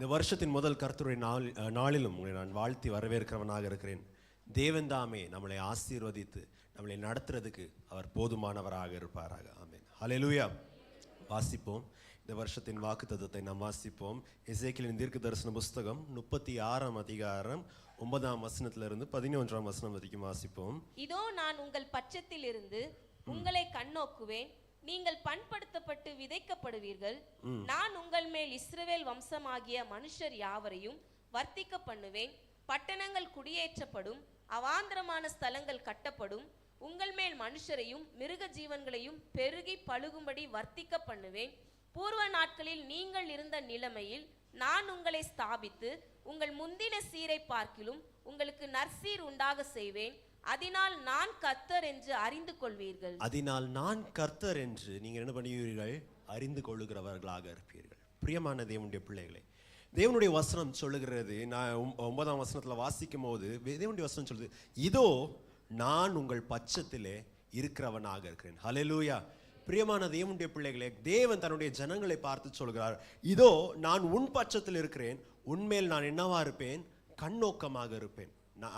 இந்த வருஷத்தின் முதல் கர்த்தருடைய நாளிலும் உங்களை நான் வாழ்த்தி வரவேற்கிறவனாக இருக்கிறேன். தேவன் தாமே நம்மளை ஆசீர்வதித்து நம்மளை நடத்துறதுக்கு அவர் போதுமானவராக இருப்பாராக. ஆமென். ஹல்லேலூயா. வாசிப்போம். இந்த வருஷத்தின் வாக்குத்தத்தத்தை நாம் வாசிப்போம். எசேக்கியேலின் தீர்க்க தரிசன புஸ்தகம் 36ஆம் அதிகாரம் 9ஆம் வசனத்திலிருந்து 11ஆம் வசனம் வரைக்கும் வாசிப்போம். இதோ நான் உங்கள் பட்சத்தில் இருந்து உங்களை கண்ணோக்குவேன், நீங்கள் பண்படுத்தப்பட்டு விதைக்கப்படுவீர்கள். நான் உங்கள் மேல் இஸ்ரவேல் வம்சமாகிய மனுஷர் யாவரையும் வர்த்திக்க பண்ணுவேன். பட்டணங்கள் குடியேற்றப்படும், அவாந்தரமான ஸ்தலங்கள் கட்டப்படும். உங்கள் மேல் மனுஷரையும் மிருக ஜீவன்களையும் பெருகி பழுகும்படி வர்த்திக்க பண்ணுவேன். பூர்வ நாட்களில் நீங்கள் இருந்த நிலைமையில் நான் உங்களை ஸ்தாபித்து உங்கள் முந்தின சீரை பார்க்கிலும் உங்களுக்கு நற்சீர் உண்டாக செய்வேன். அதனால் நான் கர்த்தர் என்று அறிந்து கொள்வீர்கள். அதனால் நான் கர்த்தர் என்று நீங்கள் என்ன பண்ணுவீர்கள்? அறிந்து கொள்ளுகிறவர்களாக இருப்பீர்கள். பிரியமான தேவனுடைய பிள்ளைகளே, தேவனுடைய வசனம் சொல்லுகிறது, நான் 9ஆம் வசனத்துல வாசிக்கும் போது தேவனுடைய வசனம் சொல்லுது, இதோ நான் உங்கள் பட்சத்திலே இருக்கிறவனாக இருக்கிறேன். ஹல்லேலூயா. பிரியமான தேவனுடைய பிள்ளைகளே, தேவன் தன்னுடைய ஜனங்களை பார்த்து சொல்கிறார், இதோ நான் உன் பட்சத்தில் இருக்கிறேன், உன்மேல் நான் என்னவா இருப்பேன்? கண்ணோக்கமாக இருப்பேன்.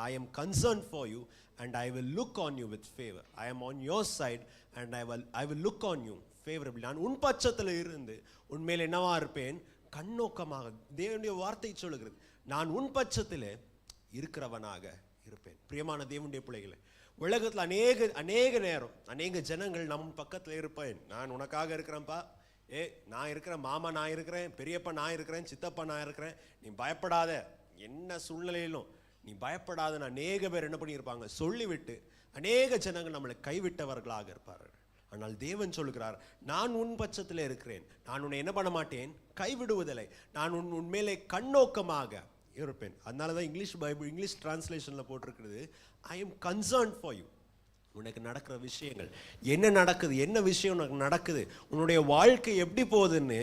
I am concerned for you and I will look on you with favor. I am on your side and I will look on you favorably. நான் உன் பட்சத்தில் இருந்து உன்மேல் என்னவா இருப்பேன்? கண்ணோக்கமாக. தேவனுடைய வார்த்தை சொல்லுகிறது, நான் உன் பட்சத்திலே இருக்கிறவனாக இருப்பேன். பிரியமான தேவனுடைய பிள்ளைகளே, உலகத்தில் அநேக நேரம் அநேக ஜனங்கள் நம் பக்கத்தில் இருப்பேன், நான் உனக்காக இருக்கிறேன்ப்பா, நான் இருக்கிறேன், மாமா நான் இருக்கிறேன், பெரியப்பா நான் இருக்கிறேன், சித்தப்பா நான் இருக்கிறேன், நீ பயப்படாத, என்ன சூழ்நிலையிலும் நீ பயப்படாத அநேக பேர் என்ன பண்ணியிருப்பாங்க சொல்லிவிட்டு அநேக ஜனங்கள் நம்மளை கைவிட்டவர்களாக இருப்பார்கள். ஆனால் தேவன் சொல்லுகிறார், நான் உன் பட்சத்தில் இருக்கிறேன், நான் உன்னை என்ன பண்ண மாட்டேன்? கைவிடுவதில்லை, நான் உன்மேலே கண்ணோக்கமாக இருப்பேன். அதனால தான் இங்கிலீஷ் டிரான்ஸ்லேஷனில் போட்டிருக்கிறது, I am concerned for you. உனக்கு நடக்கிற விஷயங்கள் என்ன நடக்குது, என்ன விஷயம் உனக்கு நடக்குது, உன்னுடைய வாழ்க்கை எப்படி போகுதுன்னு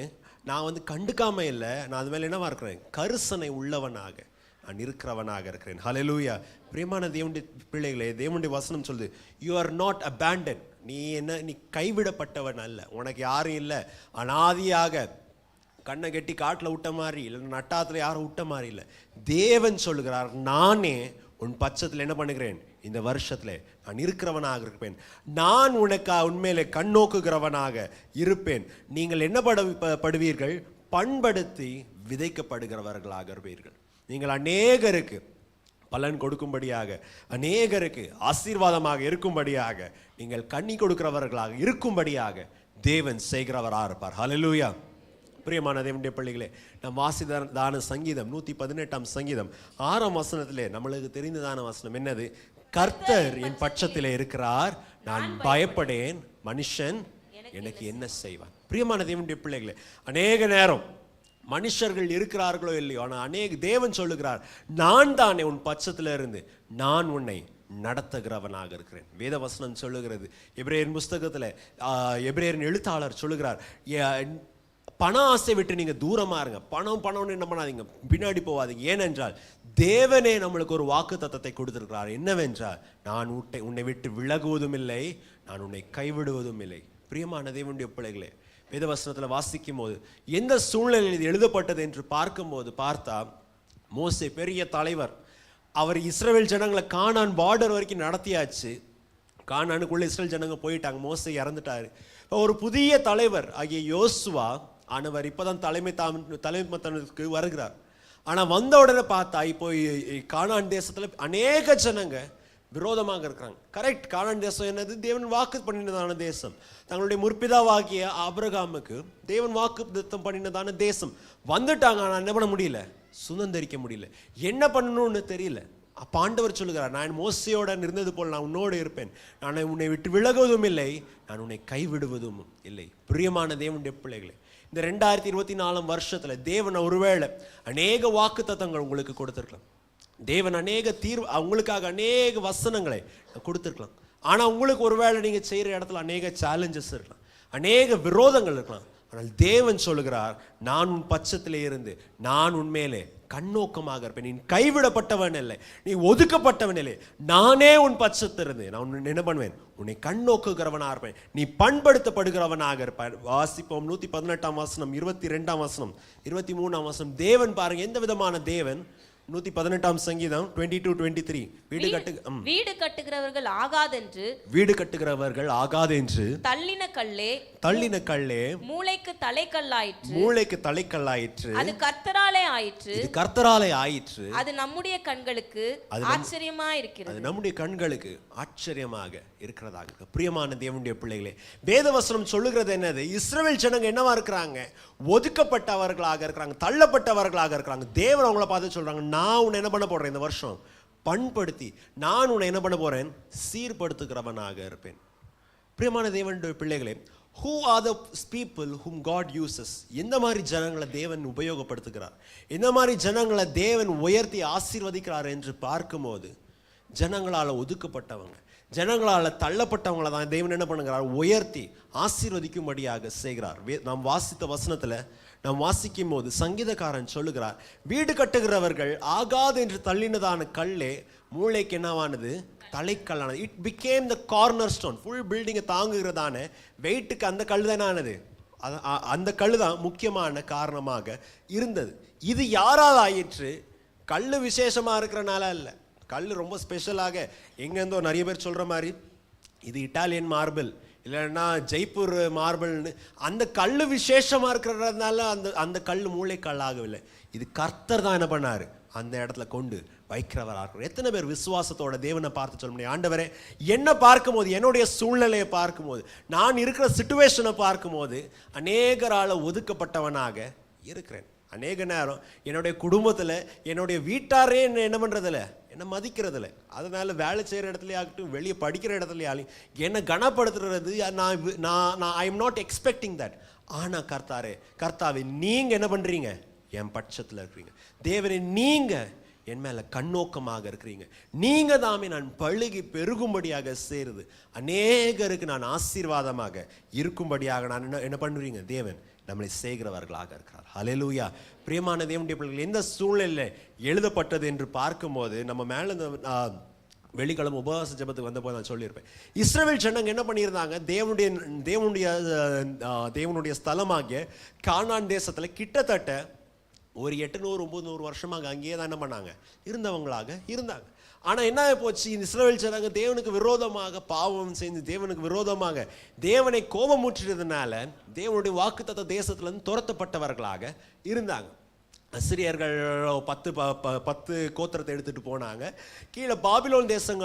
நான் கண்டுக்காம இல்லை, நான் அது மேலே என்னவா இருக்கிறேன்? கரிசனை உள்ளவனாக நான் இருக்கிறவனாக இருக்கிறேன். ஹல்லேலூயா. பிரியமான தேவனுடைய பிள்ளைகளே, தேவனுடைய வசனம் சொல்லுது, யூ ஆர் நாட் அபேண்டன். நீ கைவிடப்பட்டவன் அல்ல, உனக்கு யாரும் இல்லை, அனாதியாக கண்ணை கட்டி காட்டில் விட்ட மாதிரி இல்லை, நட்டாத்துல யாரும் விட்ட மாதிரி இல்லை. தேவன் சொல்லுகிறார், நானே உன் பட்சத்தில் என்ன பண்ணுகிறேன்? இந்த வருஷத்துல நான் இருக்கிறவனாக இருப்பேன், நான் உனக்கு உண்மையிலே கண்ணோக்குகிறவனாக இருப்பேன். நீங்கள் என்ன படுவீர்கள்? பண்படுத்தி விதைக்கப்படுகிறவர்களாக இருப்பீர்கள். நீங்கள் அநேகருக்கு பலன் கொடுக்கும்படியாக, அநேகருக்கு ஆசீர்வாதமாக இருக்கும்படியாக, நீங்கள் கண்ணி கொடுக்கிறவர்களாக இருக்கும்படியாக தேவன் செய்கிறவராக இருப்பார். ஹல்லேலூயா. பிரியமான தேவனுடைய பிள்ளைகளே, நம் வாசிதான சங்கீதம் 118ஆம் சங்கீதம் 6ஆம் வசனத்திலே நம்மளுக்கு தெரிந்ததான வசனம் என்னது? கர்த்தர் என் பட்சத்திலே இருக்கிறார், நான் பயப்படேன், மனுஷன் எனக்கு என்ன செய்வான்? பிரியமான தேவனுடைய பிள்ளைகளே, அநேக நேரம் மனுஷர்கள் இருக்கிறார்களோ இல்லையோ, ஆனால் தேவன் சொல்லுகிறார், நான் தானே உன் பட்சத்தில் இருந்து நான் உன்னை நடத்துகிறவனாக இருக்கிறேன். வேத வசனம் சொல்லுகிறது, எபிரேயர் புஸ்தகத்தில் எபிரேயர் எழுத்தாளர் சொல்லுகிறார், பண ஆசை விட்டு நீங்க தூரமா இருங்க. பணம்னு என்ன பண்ணாதீங்க, பின்னாடி போவாதீங்க. ஏனென்றால் தேவனே நம்மளுக்கு ஒரு வாக்கு தத்தத்தை கொடுத்திருக்கிறார். என்னவென்றால், நான் உன்னை விட்டு விலகுவதும் இல்லை, நான் உன்னை கைவிடுவதும் இல்லை. பிரியமான தேவனுடைய பிள்ளைகளே, வேதவசனத்தில் வாசிக்கும் போது எந்த சூழ்நிலையில் இது எழுதப்பட்டது என்று பார்த்தா, மோசே பெரிய தலைவர், அவர் இஸ்ரவேல் ஜனங்களை கானான் பார்டர் வரைக்கும் நடத்தியாச்சு. கானானுக்குள்ள இஸ்ரவேல் ஜனங்க போயிட்டாங்க, மோசே இறந்துட்டாரு. ஒரு புதிய தலைவர் ஆகிய யோசுவா ஆனவர் இப்பதான் தலைமைத்துவத்துக்கு வருகிறார். ஆனா வந்த உடனே பார்த்தா, இப்போ கானான் தேசத்துல அநேக ஜனங்க விரோதமாக இருக்கிறாங்க. கரெக்ட், கானான் தேசம் என்னது? தேவன் வாக்கு பண்ணினதான தேசம். தங்களுடைய முற்பிதாவாகிய ஆபிரகாமுக்கு தேவன் வாக்கு பண்ணினதான தேசம். வந்துட்டாங்க, ஆனால் என்ன பண்ண முடியல? சுதந்திரிக்க முடியல. என்ன பண்ணணும்னு தெரியல. அப்ப ஆண்டவர் சொல்லுகிறார், நான் மோசையோட இருந்தது போல் நான் உன்னோடு இருப்பேன், நான் உன்னை விட்டு விலகுவதும் இல்லை, நான் உன்னை கைவிடுவதும் இல்லை. பிரியமான தேவனுடைய பிள்ளைகளே, இந்த 2024 வருஷத்துல தேவன் ஒருவேளை அநேக வாக்கு தத்தங்கள் உங்களுக்கு கொடுத்திருக்கலாம். தேவன் உங்களுக்காக அநேக வசனங்களை கொடுத்திருக்கலாம். ஆனா உங்களுக்கு ஒருவேளை நீங்க செய்யற இடத்துல அநேக சேலஞ்சஸ் இருக்கலாம், அநேக விரோதங்கள் இருக்கலாம். ஆனால் தேவன் சொல்லுகிறார், நான் உன் பட்சத்திலே இருந்து நான் உன்மேலே கண்ணோக்கமாக இருப்பேன். நீ கைவிடப்பட்டவன் இல்லை, நீ ஒதுக்கப்பட்டவன் இல்லை, நானே உன் பட்சத்திலிருந்து நான் உன்னை என்ன பண்ணுவேன், உன்னை கண்ணோக்குகிறவனாக இருப்பேன், நீ பண்படுத்தப்படுகிறவனாக இருப்பேன். வாசிப்போம் 118ஆம் வசனம், 22ஆம் வசனம், 23ஆம் வசனம். தேவன் பாருங்க எந்த விதமான தேவன். 118ஆம் சங்கீதம் 22-23. வீடு கட்டுகிறவர்கள் ஆகாதென்று, வீடு கட்டுகிறவர்கள் ஆகாதென்று தள்ளின கல்லே மூளைக்கு தலைக்கல்லாயிற்று, அது கர்த்தராலே ஆயிற்று, இது கர்த்தராலே ஆயிற்று, அது நம்முடைய கண்களுக்கு ஆச்சரியமா இருக்கிறது, அது நம்முடைய கண்களுக்கு ஆச்சரியமாக இருக்கிறதாக. பிரியமான தேவனுடைய பிள்ளைகளே, வேதவசனம் சொல்லுகிறது என்னது? இஸ்ரவேல் ஜனங்க என்னவா இருக்கிறாங்க? ஒதுக்கப்பட்டவர்களாக இருக்கிறாங்க, தள்ளப்பட்டவர்களாக இருக்கிறாங்க. தேவன் அவங்கள பார்த்து சொல்றாங்க, நான் உன்னை என்ன பண்ண போறேன், இந்த வருஷம் பண்படுத்தி நான் உன்னை என்ன பண்ண போறேன், சீர்படுத்துகிறவனாக இருப்பேன். பிரியமான தேவனுடைய பிள்ளைகளே, who are the people whom God uses? எந்த மாதிரி ஜனங்களை தேவன் உபயோகப்படுத்துகிறார், எந்த மாதிரி ஜனங்களை தேவன் உயர்த்தி ஆசீர்வதிக்கிறார் என்று பார்க்கும்போது, ஜனங்களால் ஒதுக்கப்பட்டவங்க, ஜனங்களால் தள்ளப்பட்டவங்களை தான் தேவன் என்ன பண்ணுகிறார், உயர்த்தி ஆசீர்வதிக்கும்படியாக செய்கிறார். நாம் வாசித்த வசனத்தில் நாம் வாசிக்கும் போது சங்கீதக்காரன் சொல்லுகிறார், வீடு கட்டுகிறவர்கள் ஆகாது என்று தள்ளினதான கல்லே மூளைக்கு என்னவானது, தலைக்கல்லானது. It became the corner stone. Full பில்டிங்கை தாங்குகிறதான வெயிட்டுக்கு அந்த கல் தான் ஆனது. அந்த கல் தான் முக்கியமான காரணமாக இருந்தது. இது யாரால் ஆயிற்று? கல் விசேஷமாக இருக்கிறனால இல்லை, கல் ரொம்ப ஸ்பெஷலாக எங்கேருந்தோ நிறைய பேர் சொல்கிற மாதிரி இது இட்டாலியன் மார்பிள் இல்லைன்னா ஜெய்ப்பூர் மார்பிள்னு அந்த கல் விசேஷமாக இருக்கிறதுனால அந்த கல் மூளைக்கல் ஆகவில்லை. இது கர்த்தர் தான் என்ன பண்ணார், அந்த இடத்துல கொண்டு வைக்கிறவராக இருக்கிறார். எத்தனை பேர் விசுவாசத்தோட தேவனை பார்த்து சொல்ல முடியும், ஆண்டவரே என்னை பார்க்கும்போது, என்னுடைய சூழ்நிலையை பார்க்கும்போது, நான் இருக்கிற சிச்சுவேஷனை பார்க்கும்போது அநேகரால் ஒதுக்கப்பட்டவனாக இருக்கிறேன். அநேக நேரம் என்னுடைய குடும்பத்தில் என்னுடைய வீட்டாரே என்ன பண்ணுறதில்ல, என்னை மதிக்கிறதில்ல. அதனால வேலை செய்கிற இடத்துலையாகட்டும், வெளியே படிக்கிற இடத்துலையாலும் என்னை கனப்படுத்துறது நான் I am not expecting that. ஆனால் கர்த்தாவே நீங்கள் என்ன பண்ணுறீங்க, என் பட்சத்தில் இருக்கிறீங்க. தேவனே நீங்கள் என் மேலே கண்ணோக்கமாக இருக்கிறீங்க. நீங்கள் தாமே நான் பழுகி பெருகும்படியாக சேருது, அநேகருக்கு நான் ஆசீர்வாதமாக இருக்கும்படியாக நான் என்ன பண்ணுறீங்க, தேவன் நம்மளை செய்கிறவர்களாக இருக்கிறார். ஹல்லேலூயா. பிரியமான தேவனுடைய பிள்ளைகள், எந்த சூழ்நிலையில் எழுதப்பட்டது என்று பார்க்கும்போது, நம்ம மேலே இந்த வெள்ளிக்கிழமை உபவாச ஜெபத்துக்கு வந்தபோது நான் சொல்லியிருப்பேன், இஸ்ரவேல் ஜனங்க என்ன பண்ணியிருந்தாங்க, தேவனுடைய ஸ்தலமாகிய கானான் தேசத்தில் கிட்டத்தட்ட ஒரு 800-900 வருஷமாக அங்கேயே தான் என்ன பண்ணாங்க, இருந்தவங்களாக இருந்தாங்க. ஆனால் என்ன போச்சு, இந்த இஸ்ரவேல் ஜனங்க தேவனுக்கு விரோதமாக பாவம் செஞ்சு தேவனுக்கு விரோதமாக தேவனை கோபமுற்றதுனால தேவனுடைய வாக்குத்தத்த தேசத்துலேருந்து துரத்தப்பட்டவர்களாக இருந்தாங்க. அசிரியர்கள் 10 கோத்திரத்தை எடுத்துகிட்டு போனாங்க. கீழே பாபிலோன் தேசம்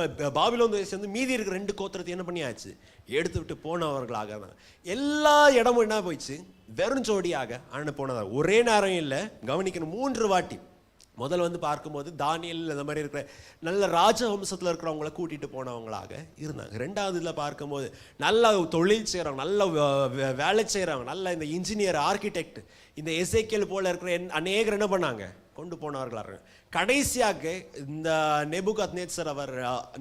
வந்து மீதி இருக்கிற 2 கோத்திரத்தை என்ன பண்ணியாச்சு, எடுத்து விட்டு போனவர்களாக இருந்தாங்க. எல்லா இடமும் என்ன போயிடுச்சு, வெறும் ஜோடியாக போனதாக. ஒரே நேரம் இல்லை, கவனிக்கணும், 3 வாட்டி. முதல்ல வந்து பார்க்கும்போது தானியேல் இந்த மாதிரி இருக்கிற நல்ல ராஜவம்சத்தில் இருக்கிறவங்கள கூட்டிகிட்டு போனவங்களாக இருந்தாங்க. 2வது இதில் பார்க்கும்போது நல்ல தொழில் செய்கிறவங்க, நல்ல வேலை செய்கிறவங்க, நல்ல இந்த இன்ஜினியர், ஆர்கிடெக்ட், இந்த எசேக்கியேல் போல இருக்கிற அநேகர் என்ன பண்ணாங்க, கொண்டு போனவர்களாக. கடைசியாக இந்த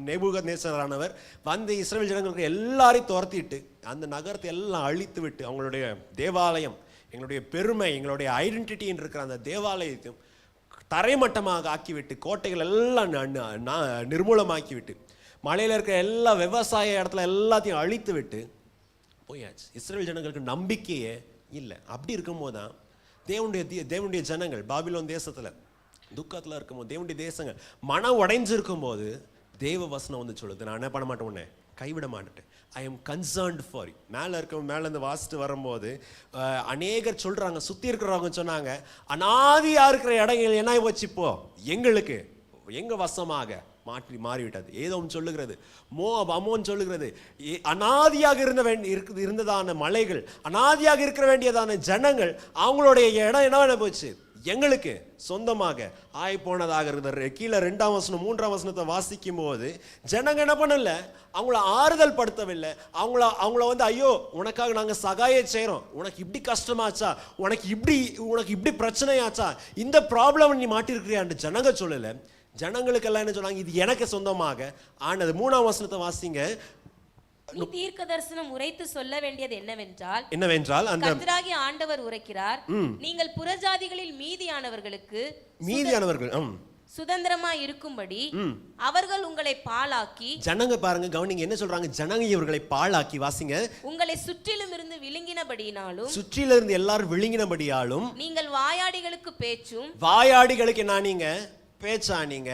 நேபுகத்நேச்சரானவர் வந்து இஸ்ரவேல் ஜனங்களுக்கு எல்லாரையும் துரத்திட்டு அந்த நகரத்தை எல்லாம் அழித்து விட்டு அவங்களுடைய தேவாலயம், எங்களுடைய பெருமை, எங்களுடைய ஐடென்டிட்டின்னு இருக்கிற அந்த தேவாலயத்தையும் தரைமட்டமாக ஆக்கிவிட்டு, கோட்டைகள் எல்லாம் நிர்மூலமாக்கிவிட்டு, மலையில் இருக்கிற எல்லா விவசாய இடத்துல எல்லாத்தையும் அழித்து விட்டு போயாச்சு. இஸ்ரவேல் ஜனங்களுக்கு நம்பிக்கையே இல்லை. அப்படி இருக்கும்போது தான் தேவனுடைய ஜனங்கள் பாபிலோன் தேசத்தில் துக்கத்தில் இருக்கும்போது, தேவனுடைய தேசங்கள் மனம் உடைஞ்சிருக்கும் போது தேவ வசனம் வந்து சொல்லுது, நான் என்ன பண்ண மாட்டேன், உன்னை கைவிட மாட்டேன், I am concerned for you. மேலேருந்து வாசிட்டு வரும்போது அநேகர் சொல்கிறாங்க, சுற்றி இருக்கிறவங்க சொன்னாங்க, அனாதியாக இருக்கிற இடங்கள் என்ன போச்சு, இப்போ எங்களுக்கு எங்கள் வசமாக மாறிவிட்டது. ஏதோ சொல்லுகிறது, அமோன் சொல்லுகிறது, அனாதியாக இருந்ததான மலைகள், அனாதியாக இருக்க வேண்டியதான ஜனங்கள், அவங்களுடைய இடம் என்ன போச்சு, எங்களுக்கு சொந்தமாக ஆய் போனதாக இருக்கிற. கீழே 2ஆம் வசனம் 3ஆம் வசனத்தை வாசிக்கும் போது ஜனங்க என்ன பண்ணல, அவங்கள ஆறுதல் படுத்தவில்லை. அவங்கள வந்து ஐயோ உனக்காக நாங்கள் சகாயம் செய்கிறோம், உனக்கு இப்படி கஷ்டமாச்சா, உனக்கு இப்படி பிரச்சனையாச்சா, இந்த ப்ராப்ளம் நீ மாட்டிருக்கிறியான்னு ஜனங்க சொல்லலை. ஜனங்களுக்கெல்லாம் என்ன சொன்னாங்க, இது எனக்கு சொந்தமாக ஆனது. 3ஆம் வசனத்தை வாசிங்க. நீ தீர்க்க தரிசனம் உரைத்து சொல்ல வேண்டியது என்னவென்றால் அந்த கர்த்தராகிய ஆண்டவர் உரைக்கிறார், நீங்கள் புறஜாதிகளில் மீதியானவர்கள் சுதந்திரமாய் இருக்கும்படி அவர்கள் உங்களை பாழாக்கி, ஜனங்க பாருங்க கவனிங்க என்ன சொல்றாங்க, ஜனங்க இவர்களை பாழாக்கி, வாசிங்க, உங்களை சுற்றிலும் இருந்து விழுங்கினபடியினாலும், சுற்றில இருந்து எல்லாரும் விழுங்கினபடியாலும், நீங்கள் வாயாடிகளுக்கு பேச்சும், வாயாடிகளுக்கு நான் நீங்க பேச்சானீங்க,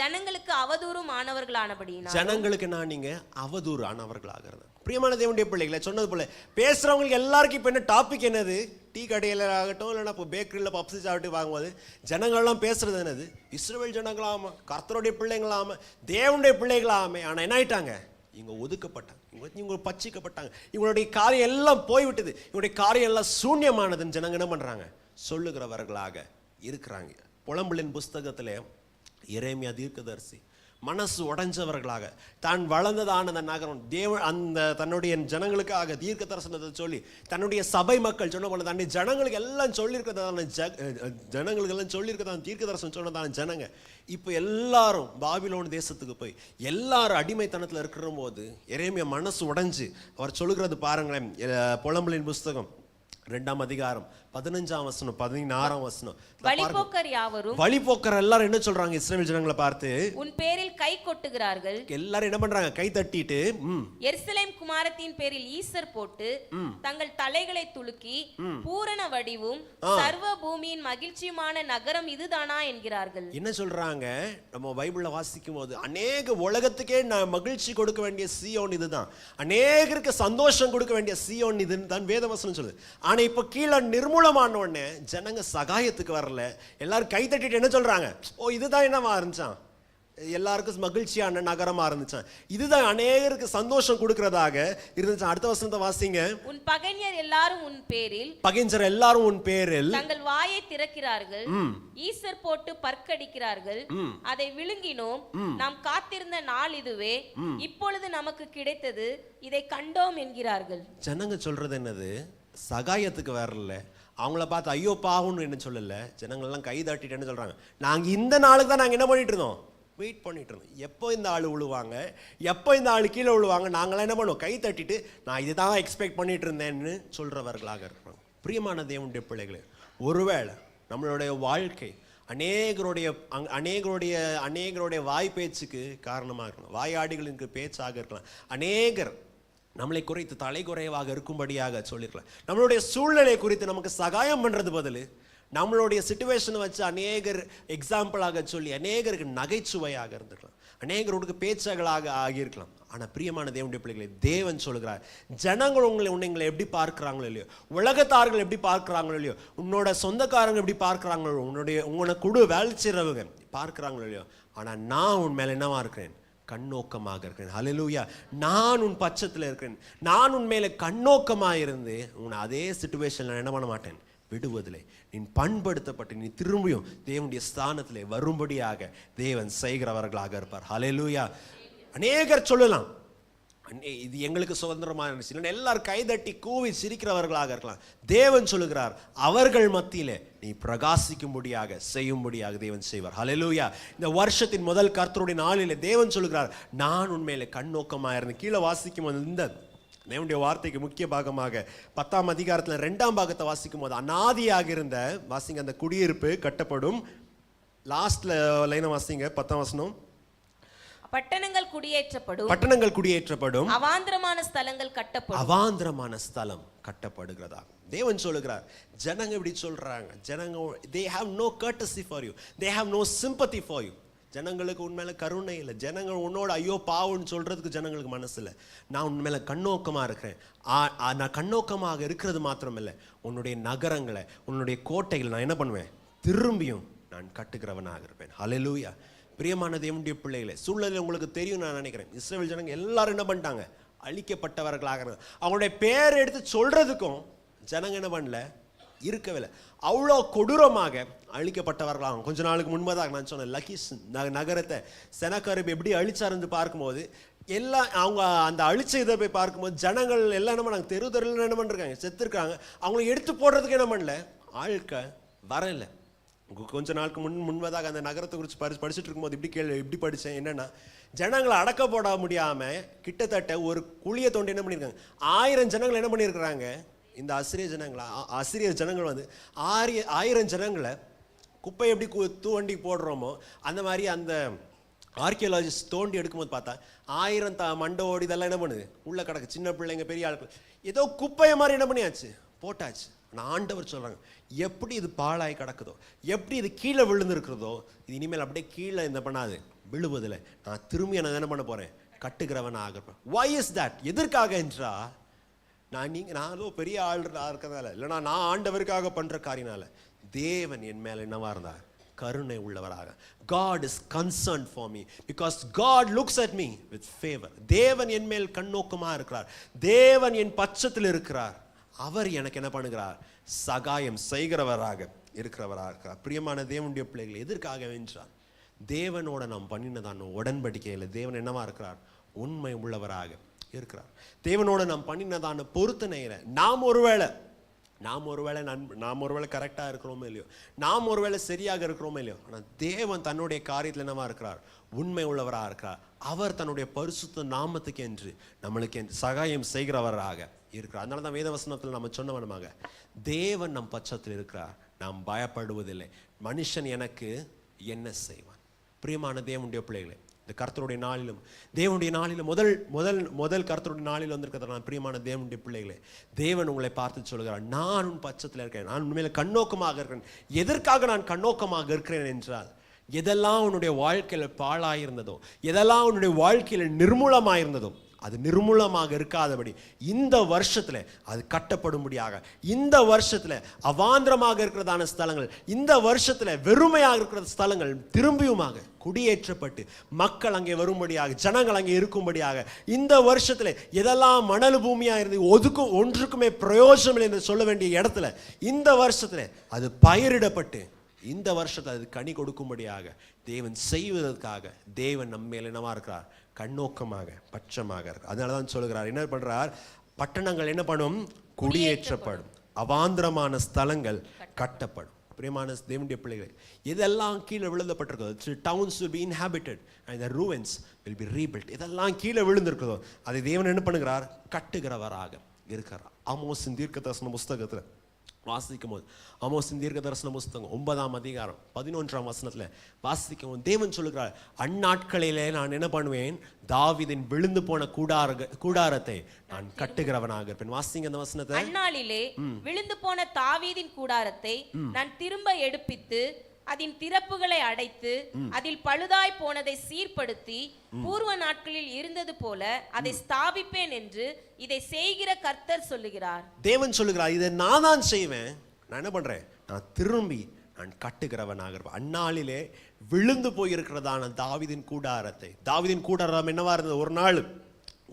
ஜனங்களுக்கு அவதூறும் ஆனவர்களானபடியினால், ஜனங்களுக்கு நான் நீங்க அவதூறு ஆனவர்களாகிறது. பிரியமான தேவனுடைய பிள்ளைகளை சொன்னது போல பேசுறவங்களுக்கு எல்லாருக்கும் இப்ப என்ன டாபிக் என்னது, டீ கடையில் ஆகட்டும் இல்லைன்னா இப்போ பேக்கரியில் பப்ஸு சாப்பிட்டு வாங்கும்போது ஜனங்கள்லாம் பேசுறது என்னது, இஸ்ரவேல் ஜனங்களாம, கர்த்தருடைய பிள்ளைங்களாம, தேவனுடைய பிள்ளைகளாமே. ஆனால் என்ன ஆயிட்டாங்க, இவங்க ஒதுக்கப்பட்டாங்க, இவங்க பச்சிக்கப்பட்டாங்க, இவங்களுடைய காரியம் எல்லாம் போய்விட்டது, இவங்களுடைய காரியம் எல்லாம் சூன்யமானதுன்னு ஜனங்க என்ன பண்றாங்க, சொல்லுகிறவர்களாக இருக்கிறாங்க. புலம்பலின் புஸ்தகத்திலே எரேமியா தீர்க்கதரிசி மனசு உடைஞ்சவர்களாக, தான் வளர்ந்ததான அந்த நகரம் அந்த தன்னுடைய ஜனங்களுக்காக தீர்க்க தரிசனத்தை சொல்லி, தன்னுடைய சபை மக்கள் சொன்ன போல தன்னுடைய ஜனங்களுக்கு எல்லாம் சொல்லியிருக்கிறதான ஜனங்களுக்கு எல்லாம் சொல்லியிருக்கிறதான தீர்க்க தரிசனம் சொன்னதான ஜனங்க இப்போ எல்லாரும் பாபிலோன் தேசத்துக்கு போய் எல்லாரும் அடிமைத்தனத்தில் இருக்கிற போது எரேமியா மனசு உடைஞ்சு அவர் சொல்லுகிறது பாருங்களேன். புலம்பலின் புஸ்தகம் 2ஆம் அதிகாரம் 15ஆம் வசனம் 16ஆம் வசனம். வழிபோக்கர் யாவரும், வழிபோக்கர் எல்லாரும் என்ன சொல்றாங்க, இஸ்ரவேல் ஜனங்களை பார்த்து உன் பேரில் கை கொட்டுகிறார்கள். எல்லாரும் என்ன பண்றாங்க, கை தட்டிட்டு எருசலேம் குமாரத்தின் பேரில் ஈசர் போட்டு தங்கள் தலைகளை துலுக்கி, பூரண வடிவும் சர்வ பூமியின் மகிழ்ச்சியுமான நகரம் இதுதானா என்கிறார்கள். என்ன சொல்றாங்க, நம்ம பைபிள்ல வாசிக்கும் போது அநேக உலகத்துக்கே மகிழ்ச்சி கொடுக்க வேண்டிய சீயோன் இதுதான், அநேகருக்கு சந்தோஷம் கொடுக்க வேண்டிய சீயோன் இதுன்னு தான் வேதவசனம் சொல்லுது. ஆனா இப்ப கீழே நிர்மூலமான உடனே ஜனங்க சகாயத்துக்கு வரல, எல்லாரும் கை தட்டிட்டு என்ன சொல்றாங்க, ஓ இதுதான் என்னவா இருந்துச்சான், எல்லாருக்கும் மகிழ்ச்சியான நகரமா இருந்துச்சான், இதுதான் அநேகருக்கு சந்தோஷம் கொடுக்கிறதாக இருந்துச்சு. அடுத்த வசனத்தை வாசிங்க. உன் பகைஞர் எல்லாரும் உன் பேரில், பகைஞர் எல்லாரும் உன் பேரில் தங்கள் வாயை திறக்கிறார்கள், ஈசர் போட்டு பற்கடிக்கிறார்கள், அதை விழுங்கினோம், நாம் காத்திருந்த நாள் இதுவே, இப்பொழுது நமக்கு கிடைத்தது, இதை கண்டோம் என்கிறார்கள். ஜனங்க சொல்றது என்னது, சகாயத்துக்கு வரல, அவங்கள பார்த்து ஐயோ பாவம்னு என்ன சொல்லல, ஜனங்கள்லாம் கை தட்டிட்டு என்ன சொல்றாங்க, நாங்க இந்த நாளுக்கு தான் நாங்க என்ன பண்ணிட்டு இருந்தோம், வெயிட் பண்ணிட்டு இருந்தோம், எப்போ இந்த ஆள் விழுவாங்க, எப்போ இந்த ஆள் கீழே விழுவாங்க, நாங்களாம் என்ன பண்ணுவோம், கை தட்டிட்டு நான் இதுதான் எக்ஸ்பெக்ட் பண்ணிட்டு இருந்தேன்னு சொல்றவர்களாக இருக்கிறோம். பிரியமான தேவனுடைய பிள்ளைகளே, ஒருவேளை நம்மளுடைய வாழ்க்கை அநேகருடைய வாய் பேச்சுக்கு காரணமாக இருக்கலாம், வாயாடிகளுக்கு பேச்சாக இருக்கலாம், அநேகர் நம்மளை குறித்து தலைகுறைவாக இருக்கும்படியாக சொல்லிருக்கலாம், நம்மளுடைய சூழ்நிலை குறித்து நமக்கு சகாயம் பண்றது பதில் நம்மளுடைய சிச்சுவேஷனை வச்சு அநேகர் எக்ஸாம்பிளாக சொல்லி அநேகருக்கு நகைச்சுவையாக இருந்திருக்கலாம், அநேகருக்கு பேச்சாகளாக ஆகியிருக்கலாம். ஆனால் பிரியமான தேவனுடைய பிள்ளைகளை, தேவன் சொல்கிறார், ஜனங்கள் உங்களை எப்படி பார்க்கிறாங்களோ இல்லையோ, உலகத்தார்கள் எப்படி பார்க்கிறாங்களோ இல்லையோ, உன்னோட சொந்தக்காரங்க எப்படி பார்க்கிறாங்களோ, உங்களோட குடு வேலை செய்றவங்க பார்க்கிறாங்களோ இல்லையோ, ஆனால் நான் உன் மேல என்னவா இருக்கிறேன், கண்ணோக்கமாக இருக்கிறேன். ஹல்லேலூயா. நான் உன் பட்சத்தில் இருக்கிறேன், நான் உன் மேல கண்ணோக்கமாக இருந்து உன்னை அதே சிச்சுவேஷன்ல என்ன பண்ண மாட்டேன், விடுவதில்லை. நீ பண்படுத்தப்பட்டு நீ திரும்பியும் தேவனுடைய ஸ்தானத்திலே வரும்படியாக தேவன் செய்கிறவர்களாக இருப்பார். ஹல்லேலூயா. அநேகர் சொல்லலாம், இது எங்களுக்கு சுதந்திரமான இருந்துச்சு, எல்லாரும் கைதட்டி கூவி சிரிக்கிறவர்களாக இருக்கலாம். தேவன் சொல்லுகிறார், அவர்கள் மத்தியிலே நீ பிரகாசிக்கும்படியாக செய்யும்படியாக தேவன் செய்வார். ஹல்லேலூயா. இந்த வருஷத்தின் முதல் கர்த்தருடைய நாளிலே தேவன் சொல்லுகிறார், நான் உண்மையிலே கண்ணோக்கமாக இருந்து. கீழே வாசிக்கும் போது இந்த தேவனுடைய வார்த்தைக்கு முக்கிய பாகமாக 10ஆம் அதிகாரத்தில் 2ஆம் பாகத்தை வாசிக்கும் போது அநாதியாக இருந்த வாசிங்க, அந்த குடியிருப்பு கட்டப்படும். லாஸ்ட்ல லைனை வாசிங்க, 10ஆம் வசனம். பட்டணங்கள் குடியேற்றப்படும், அவாந்திரமான ஸ்தலங்கள் கட்டப்படும். அவாந்திரமான ஸ்தலம் கட்டப்படுகிறதா தேவன் சொல்லுகிறார். ஜனங்க இப்படி சொல்றாங்க, ஜனங்க they have no courtesy for you, they have no sympathy for you. ஜனங்களுக்கு உண்மையில கருணை இல்லை, ஜனங்கள் உன்னோட ஐயோ பாவம்னு சொல்றதுக்கு ஜனங்களுக்கு மனசு இல்லை. நான் உண்மையில கண்ணோக்கமா இருக்கிறேன். நான் கண்ணோக்கமாக இருக்கிறது மாத்திரமில்லை, உன்னுடைய நகரங்களை உன்னுடைய கோட்டைகளை நான் என்ன பண்ணுவேன், திரும்பியும் நான் கட்டுகிறவனாக இருப்பேன். ஹல்லேலூயா. பிரியமான தேவனுடைய பிள்ளைகளே, சூழ்நிலை உங்களுக்கு தெரியும் நான் நினைக்கிறேன். இஸ்ரவேல் ஜனங்க எல்லாரும் என்ன பண்ணிட்டாங்க, அழிக்கப்பட்டவர்களாக. அவங்களுடைய பேர் எடுத்து சொல்றதுக்கும் ஜனங்க என்ன பண்ணல, இருக்கவில்லை. அவ்வளோ கொடூரமாக அழிக்கப்பட்டவர்களாகும். கொஞ்ச நாளுக்கு முன்பதாக நான் சொன்னேன், லக்கீஸ் நகரத்தை செனகரிப் எப்படி அழிச்சாருந்து பார்க்கும்போது எல்லாம் அவங்க அந்த அழிச்ச இதை போய் பார்க்கும்போது ஜனங்கள் எல்லாம் என்ன பண்ணாங்க, தெரு தெருவில் என்ன பண்ணிருக்காங்க, செத்துருக்காங்க. அவங்களை எடுத்து போடுறதுக்கு என்ன பண்ணல, ஆட்கள் வரல. கொஞ்ச நாளுக்கு முன்பதாக அந்த நகரத்தை குறித்து படிச்சுட்டு இருக்கும்போது இப்படி படித்தேன். என்னன்னா, ஜனங்களை அடக்க போட முடியாம கிட்டத்தட்ட ஒரு குழியை தோண்டி என்ன பண்ணியிருக்காங்க, 1000 ஜனங்களை என்ன பண்ணியிருக்கிறாங்க, இந்த அசிரியர் ஜனங்கள் வந்து 1000 ஜனங்களை குப்பை எப்படி தோண்டி போடுறோமோ அந்த மாதிரி அந்த ஆர்கியாலஜிஸ்ட் தோண்டி எடுக்கும்போது பார்த்தா 1000 மண்டோடு இதெல்லாம் என்ன பண்ணுது, உள்ள கிடக்கு. சின்ன பிள்ளைங்க பெரிய ஆட்கள் ஏதோ குப்பையை மாதிரி என்ன பண்ணியாச்சு, போட்டாச்சு. நான் ஆண்டவர் சொல்கிறாங்க, எப்படி இது பாழாய் கிடக்குதோ, எப்படி இது கீழே விழுந்துருக்கிறதோ, இது இனிமேல் அப்படியே கீழே இந்த பண்ணாது, விழுவதில்லை. நான் திரும்பி என்ன பண்ண போகிறேன், கட்டுகிறவன் ஆகிறேன். why is that? எதற்காக என்றா, நானும் பெரிய ஆள் இருக்கிறதால இல்லைனா நான் ஆண்டவருக்காக பண்ணுற காரியனால, தேவன் என் மேலே என்னவா இருந்தார், கருணை உள்ளவராக. God is concerned for me because God looks at me with favor. தேவன் என் மேல் கண்ணோக்கமாக இருக்கிறார், தேவன் என் பட்சத்தில் இருக்கிறார். அவர் எனக்கு என்ன பண்ணுகிறார், சகாயம் செய்கிறவராக இருக்கிறார். பிரியமான தேவனுடைய பிள்ளைகள், எதற்காக வென்றார், தேவனோட நாம் பண்ணினதான உடன்படிக்கையில் தேவன் என்னவா இருக்கிறார், உண்மை உள்ளவராக இருக்கிறார். தேவனோட நாம் பண்ணினதான பொருத்தனையில நாம் ஒருவேளை கரெக்டாக இருக்கிறோமோ இல்லையோ, நாம் ஒருவேளை சரியாக இருக்கிறோமோ இல்லையோ, ஆனால் தேவன் தன்னுடைய காரியத்தில் என்னவா இருக்கிறார், உண்மை உள்ளவராக இருக்கிறார். அவர் தன்னுடைய பரிசுத்த நாமத்துக்கு என்று நம்மளுக்கு சகாயம் செய்கிறவராக இருக்கிறார். அதனால தான் வேதவசனத்தில் நம்ம சொன்னவனமாக, தேவன் நம் பட்சத்தில் இருக்கிறார், நாம் பயப்படுவதில்லை, மனுஷன் எனக்கு என்ன செய்வான். பிரியமான தேவனுடைய பிள்ளைகளே, இந்த கர்த்தருடைய நாளிலும் தேவனுடைய நாளிலும் முதல் கர்த்தருடைய நாளில் வந்திருக்கிறதுனால, பிரியமான தேவனுடைய பிள்ளைகளே, தேவன் உங்களை பார்த்து சொல்கிறார், நான் உன் பட்சத்தில் இருக்கிறேன், நான் உண்மையில கண்ணோக்கமாக இருக்கிறேன். எதற்காக நான் கண்ணோக்கமாக இருக்கிறேன் என்றால், எதெல்லாம் உன்னுடைய வாழ்க்கையில் பாழாயிருந்ததோ, எதெல்லாம் உன்னுடைய வாழ்க்கையில் நிர்மூலமாயிருந்ததோ, அது நிர்மூலமாக இருக்காதபடி இந்த வருஷத்துல அது கட்டப்படும்படியாக, இந்த வருஷத்துல அவாந்திரமாக இருக்கிறதான ஸ்தலங்கள், இந்த வருஷத்துல வெறுமையாக இருக்கிற ஸ்தலங்கள் திரும்பியுமாக குடியேற்றப்பட்டு மக்கள் அங்கே வரும்படியாக, ஜனங்கள் அங்கே இருக்கும்படியாக, இந்த வருஷத்துல எதெல்லாம் மணல் பூமியா இருந்து ஒன்றுக்குமே பிரயோஜனம் இல்லை என்று சொல்ல வேண்டிய இடத்துல இந்த வருஷத்துல அது பயிரிடப்பட்டு இந்த வருஷத்தை அது கனி கொடுக்கும்படியாக தேவன் செய்வதற்காக தேவன் நம்ம மேல் என்னவா இருக்கிறார், கண்ணோக்கமாக பட்சமாக இருக்கு. அதனால தான் சொல்லுகிறார், என்ன பண்றார், பட்டணங்கள் என்ன பண்ணும், குடியேற்றப்படும், அவாந்திரமான ஸ்தலங்கள் கட்டப்படும். பிரியமான தேவனுடைய பிள்ளைகளை, இதெல்லாம் கீழே விழுந்தப்பட்டிருக்கோ, towns will be inhabited and the ruins will be rebuilt. இதெல்லாம் கீழே விழுந்திருக்கிறதோ அதை தேவன் என்ன பண்ணுகிறார், கட்டுகிறவராக இருக்கிறார். ஆமோஸின் தீர்க்கதரிசன புஸ்தகத்தில் வாசிக்கும் போது, ஆமோஸின் தீர்க்க தரிசன புஸ்தகம் 9ஆம் அதிகாரம் 11ஆம் வசனத்துல வாசிக்கும் போது தேவன் சொல்லுகிறார், அந்நாட்களிலே நான் என்ன பண்ணுவேன், தாவீதின் விழுந்து போன கூடாரத்தை நான் கட்டுகிறவனாக இருப்பேன். வாசிங்க அந்த வசனத்தை. அந்நாளிலே விழுந்து போன தாவீதின் கூடாரத்தை நான் திரும்ப எடுப்பித்து அதன் திறப்புகளை அடைத்து அதில் பழுதாய் போனதை சீர்படுத்தி பூர்வ நாட்களில் இருந்தது போல அதை ஸ்தாபிப்பேன் என்று இதை செய்கிற கர்த்தர் சொல்லுகிறார். தேவன் சொல்லுகிறார், இதை நான் தான் செய்வேன். நான் என்ன பண்றேன், நான் திரும்பி நான் கட்டுகிறவனாக இருப்பேன். அந்நாளிலே விழுந்து போயிருக்கிறதான தாவீதின் கூடாரத்தை, தாவீதின் கூடாரம் என்னவா இருந்தது, ஒரு நாள்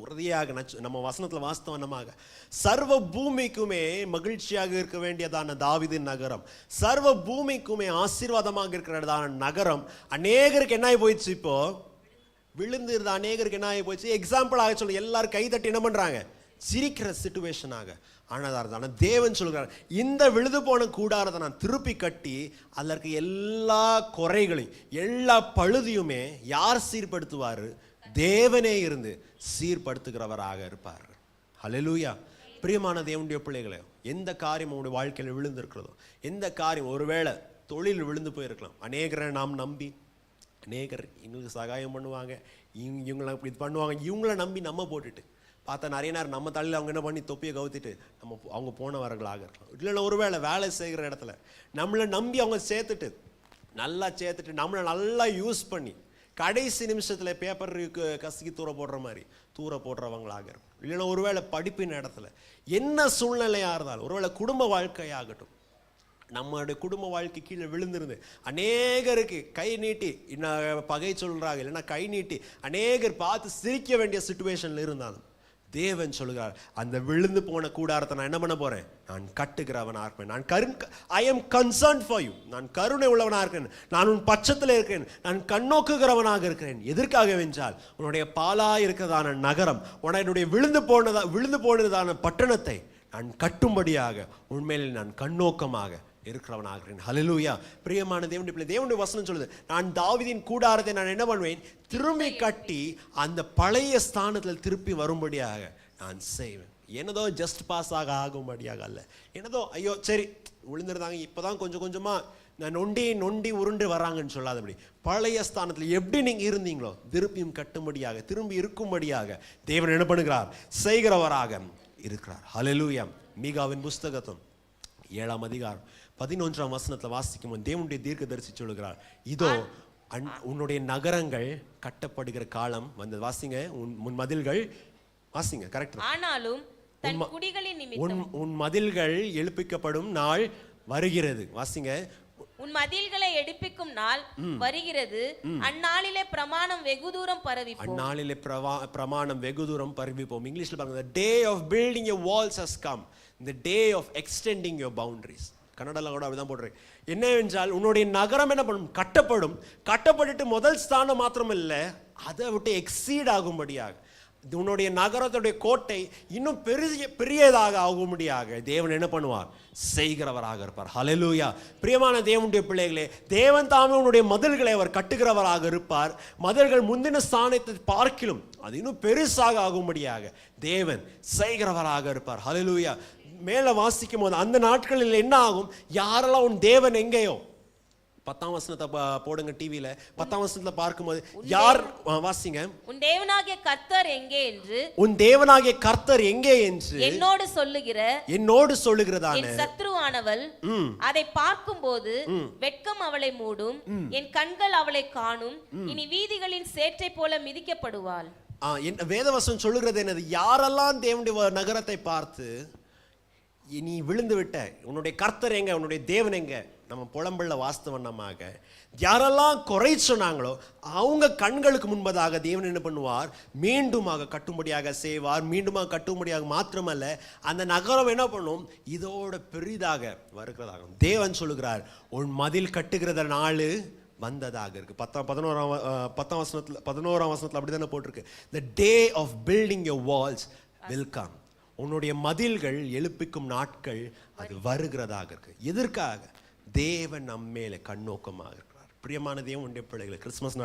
உறுதியாக நம்ம வசனத்துல வாஸ்தவனமாக சர்வ பூமிக்குமே மகிழ்ச்சியாக இருக்க வேண்டியதான தாவீதின் நகரம், சர்வ பூமிக்குமே ஆசீர்வாதமாக இருக்கிறதான நகரம் அநேகருக்கு என்ன ஆகி போயிடுச்சு, இப்போ விழுந்து இருந்த அநேகருக்கு என்ன ஆகி போயிடுச்சு. எக்ஸாம்பிள் ஆக சொல்ல எல்லாரும் கைதட்டி என்ன பண்றாங்க, சிரிக்கிற சிச்சுவேஷனாக ஆனதாக தேவன் சொல்கிறார், இந்த விழுது போன கூடாரத்தை நான் திருப்பி கட்டி அதில் இருக்க எல்லா குறைகளையும் எல்லா பழுதியுமே யார் சீர்படுத்துவார், தேவனே இருந்து சீர்படுத்துகிறவராக இருப்பார். ஹல்லேலூயா. பிரியமான தேவனுடைய பிள்ளைகளே, எந்த காரியம் உங்களுடைய வாழ்க்கையில் விழுந்திருக்கிறதோ, எந்த காரியம், ஒருவேளை தொழில் விழுந்து போயிருக்கலாம், அநேகரை நாம் நம்பி, அநேகர் எங்களுக்கு சகாயம் பண்ணுவாங்க, இவங்களை இது பண்ணுவாங்க, இவங்கள நம்பி நம்ம போட்டுட்டு பார்த்தா நிறைய நேரம் நம்ம தலையில் அவங்க என்ன பண்ணி தொப்பியை கவுத்திட்டு அவங்க போனவர்களாக இருக்கலாம். இல்லைன்னா ஒருவேளை வேலை செய்கிற இடத்துல நம்மளை நம்பி அவங்க நல்லா சேர்த்துட்டு நம்மளை நல்லா யூஸ் பண்ணி கடைசி நிமிஷத்தில் பேப்பர் கசக்கி தூர போடுறவங்களாக இருக்கும். இல்லைன்னா ஒருவேளை படிப்பின் இடத்துல என்ன சூழ்நிலையாக இருந்தாலும், ஒருவேளை குடும்ப வாழ்க்கையாகட்டும், நம்மளுடைய குடும்ப வாழ்க்கை கீழே விழுந்திருந்து அநேகருக்கு கை நீட்டி பகை சொல்கிறாங்க, இல்லைன்னா கை நீட்டி அநேகர் பார்த்து சிரிக்க வேண்டிய சிச்சுவேஷனில் இருந்தாலும் தேவன் சொல்கிறார், அந்த விழுந்து போன கூடாரத்தை நான் என்ன பண்ண போறேன், நான் கட்டுகிறவனாக இருப்பேன். I am concerned for you, நான் கருணை உள்ளவனாக இருக்கிறேன், நான் உன் பட்சத்தில் இருக்கிறேன், நான் கண்ணோக்குகிறவனாக இருக்கிறேன். எதற்காக வென்றால் உன்னுடைய பாலாய் இருக்கிறதான நகரம், உன்னுடைய விழுந்து போனதான பட்டணத்தை நான் கட்டும்படியாக உண்மையில் நான் கண்ணோக்கமாக இருக்கிறவனாகிறேன். ஹல்லேலூயா. பிரியமான தேவனுடைய பிள்ளை, தேவனுடைய வசனம் சொல்லுது, நான் தாவீதின் கூடாரத்தை நான் என்ன பண்ணுவேன், திரும்பி கட்டி அந்த பழைய ஸ்தானத்தில் திருப்பி வரும்படியாக நான் செய்வேன். என்னதோ ஜஸ்ட் பாஸ் ஆகும்படியாக அல்ல, என்னதோ ஐயோ சரி விழுந்துருந்தாங்க இப்போதான் கொஞ்சம் கொஞ்சமா நான் நொண்டி உருண்டு வராங்கன்னு சொல்லாதபடி, பழைய ஸ்தானத்தில் எப்படி நீங்க இருந்தீங்களோ திருப்பியும் கட்டும்படியாக, திரும்பி இருக்கும்படியாக தேவன் என்ன பண்ணுகிறார், செய்கிறவராக இருக்கிறார். ஹல்லேலூயா. மீகாவின் புஸ்தகத்தும் 7ஆம் அதிகாரம் 11ஆம் வசனத்துல வாசிக்கும் போது தேவனுடைய தீர்க்கதரிசி சொல்லுகிறார், இதோ உன்னுடைய நகரங்கள் கட்டப்படுகிற காலம் வந்து, வாசிங்க, உன் மதில்கள், வாசிங்க கரெக்ட், ஆனாலும் தன் குடிகளின் நிமித்தம் உன் மதில்கள் எழுப்பிக்கப்படும் நாள் வருகிறது. வாசிங்க, உன் மதில்களை எடுப்பிக்கும் நாள் வருகிறது, அந்நாளிலே பிரமாணம் வெகு தூரம் பரவிப்போம். அந்நாளிலே பிரமாணம் வெகு தூரம் பரவிப்போம். இங்கிலீஷ்ல பாருங்க, the day of building your walls has come, the day of extending your boundaries. கன்னடல கூட அப்படிதான் போடுறேன். என்னவென்றால் உன்னுடைய நகரம் என்ன பண்ணும், கட்டப்பட்டுட்டு முதல் ஸ்தானம் மாத்திரம் இல்லை, அதை விட்டு எக்ஸீட் ஆகும்படியாக, உன்னுடைய நகரத்துடைய கோட்டை இன்னும் பெரியதாக ஆகும்படியாக தேவன் என்ன பண்ணுவார், செய்கிறவராக இருப்பார். ஹல்லேலூயா. பிரியமான தேவனுடைய பிள்ளைகளே, தேவன் தாமே உன்னுடைய மதில்களை அவர் கட்டுகிறவராக இருப்பார். மதில்கள் முந்தின ஸ்தானத்தை பார்க்கிலும் அது இன்னும் பெருசாக ஆகும்படியாக தேவன் செய்கிறவராக இருப்பார். ஹல்லேலூயா. மேல வாசிக்கும் போது அந்த நாட்களில் என்ன ஆகும், யாரெல்லாம் உன் தேவன் எங்கேயோ, 10ஆம் வசனத்தை போடுங்க டிவியில, 10ஆம் வசனத்துல பார்க்கும்போது யார், வாசிங்க, உன் தேவனாகிய கர்த்தர் எங்கே என்று, உன் தேவனாகிய கர்த்தர் எங்கே என்று என்னோடு சொல்லுகிறதான என் சத்ருவானவள் அதை பார்க்கும்போது வெட்கம் அவளை மூடும், என் கண்கள் அவளை காணும், இனி வீதிகளின் சேற்றை போல மிதிக்கப்படுவாள். வேதவசனம் சொல்லுகிறது என்னது, யாரெல்லாம் தேவனுடைய நகரத்தை பார்த்து நீ விழுந்து விட்ட, உன்னுடைய கர்த்தர் எங்க, உன்னுடைய தேவன் எங்க, நம்ம புலம்புள்ள வாஸ்தவனமாக யாரெல்லாம் குறை சொன்னாங்களோ அவங்க கண்களுக்கு முன்பதாக தேவன் என்ன பண்ணுவார், மீண்டுமாக கட்டும்படியாக செய்வார். மீண்டுமாக கட்டும்படியாக மாத்திரமல்ல, அந்த நகரம் என்ன பண்ணும், இதோட பெரிதாக வருகிறதாக தேவன் சொல்லுகிறார். உன் மதில் கட்டுகிறத நாள் வந்ததாக இருக்கு. 11ஆம் வசனத்துல அப்படிதானே போட்டிருக்கு, the day of building your walls will come. உன்னுடைய மதில்கள் எழுப்பிக்கும் நாட்கள் அது வருகிறதாக இருக்கு. எதற்காக, தேவன் நம்மேல கண்ணோக்கமாக இருக்கிறார். பிரியமான தேவனுடைய பிள்ளைகளை, கிறிஸ்மஸ்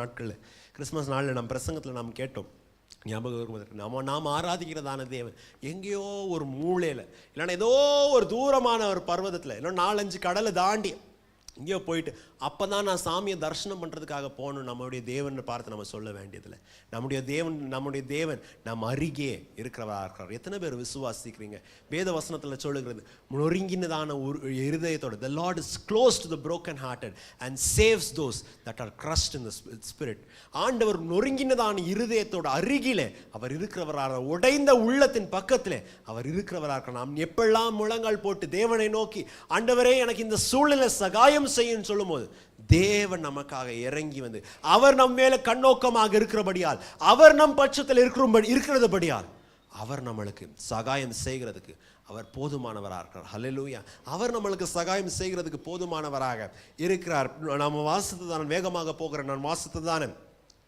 நாளில் நம்ம பிரசங்கத்தில் நாம் கேட்டோம், ஞாபகம், நாம் ஆராதிக்கிறதான தேவன் எங்கேயோ ஒரு மூலையில், இல்லைன்னா ஏதோ ஒரு தூரமான ஒரு பர்வதத்தில், இல்லைன்னா 4-5 கடலை தாண்டி இங்கேயோ போயிட்டு அப்போதான் நான் சாமியை தரிசனம் பண்ணுறதுக்காக போகணும். நம்முடைய தேவனை பார்த்து நம்ம சொல்ல வேண்டியதில்லை, நம்முடைய தேவன் நம் அருகே இருக்கிறவராக இருக்கிறார். எத்தனை பேர் விசுவாசிக்கிறீங்க? வேத வசனத்தில் சொல்லுகிறது, நொறுங்கினதான இருதயத்தோட, the Lord is close to the broken hearted and saves those that are crushed in the spirit. ஆண்டவர் நொறுங்கினதான இருதயத்தோட அருகிலே அவர் இருக்கிறவராக, உடைந்த உள்ளத்தின் பக்கத்திலே அவர் இருக்கிறவராக. நாம் எப்பெல்லாம் முழங்கால் போட்டு தேவனை நோக்கி, ஆண்டவரே எனக்கு இந்த சூழ்நிலை சகாயம் செய்யும் சொல்லும் போது தேவன் நமக்காக இறங்கி வந்து அவர் நம் மேல கண்ணோக்கமாக இருக்கிறபடியால், அவர் நம் பட்சத்தில் இருக்கிறபடியால் அவர் நம்மளுக்கு சகாயம் செய்கிறதுக்கு அவர் போதுமானவராக இருக்கிறார். ஹல்லேலூயா. அவர் நம்மளுக்கு சகாயம் செய்கிறதுக்கு போதுமானவராக இருக்கிறார். நம்ம வாசித்ததான, வேகமாக போகிற நான் வாசித்ததான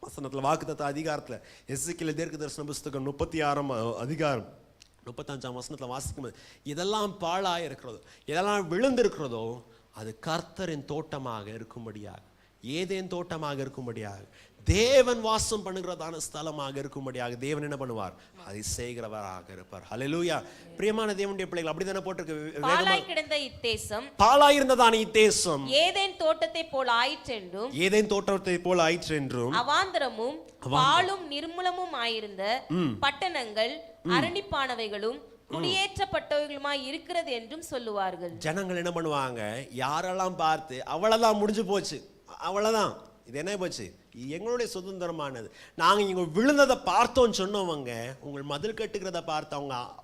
வசனத்தில், வாக்குத்தத்த அதிகாரத்தில், எசேக்கியேல் தீர்க்கதரிசன புஸ்தகம் 36ஆம் அதிகாரம் 35ஆம் வசனத்தில் வாசிக்கும்போது, இதெல்லாம் பாழாய் இருக்கிறதோ, இதெல்லாம் விழுந்திருக்கிறதோ அது கர்த்தரின் தோட்டமாக இருக்கும்படியாக, ஏதேன் தோட்டமாக இருக்கும்படியாக, தேவன் வாசம் பண்ணுகிறதான ஸ்தலமாக இருக்கும்படியாக தேவன் என்ன பண்ணுவார், அதை செய்கிறவராக இருப்பார். ஹல்லேலூயா. பிரியமான தேவனுடைய பிள்ளைகள், அப்படிதானே போட்டிருக்கு, பாழாய் கிடந்த இத்தேசம், பாழாய் இருந்ததான இத்தேசம் ஏதேன் தோட்டத்தை போல ஆயிற்றென்றும், அவாந்தரமும் பாழும் நிர்மூலமும் ஆயிருந்த பட்டணங்கள் அரணிப்பானவைகளும் குடியேற்றப்பட்டவர்களுமாய் இருக்கிறது என்றும் சொல்லுவார்கள். ஜனங்கள் என்ன பண்ணுவாங்க, யாரெல்லாம் பார்த்து அவ்வளவுதான் முடிஞ்சு போச்சு, அவ்வளவுதான், இது என்ன போச்சு, எங்களுடைய சுதந்திரமானது, நாங்க இங்க விழுந்ததை பார்த்தோம்னு சொன்னவங்க உங்கள் மதில் கட்டுகிறத பார்த்து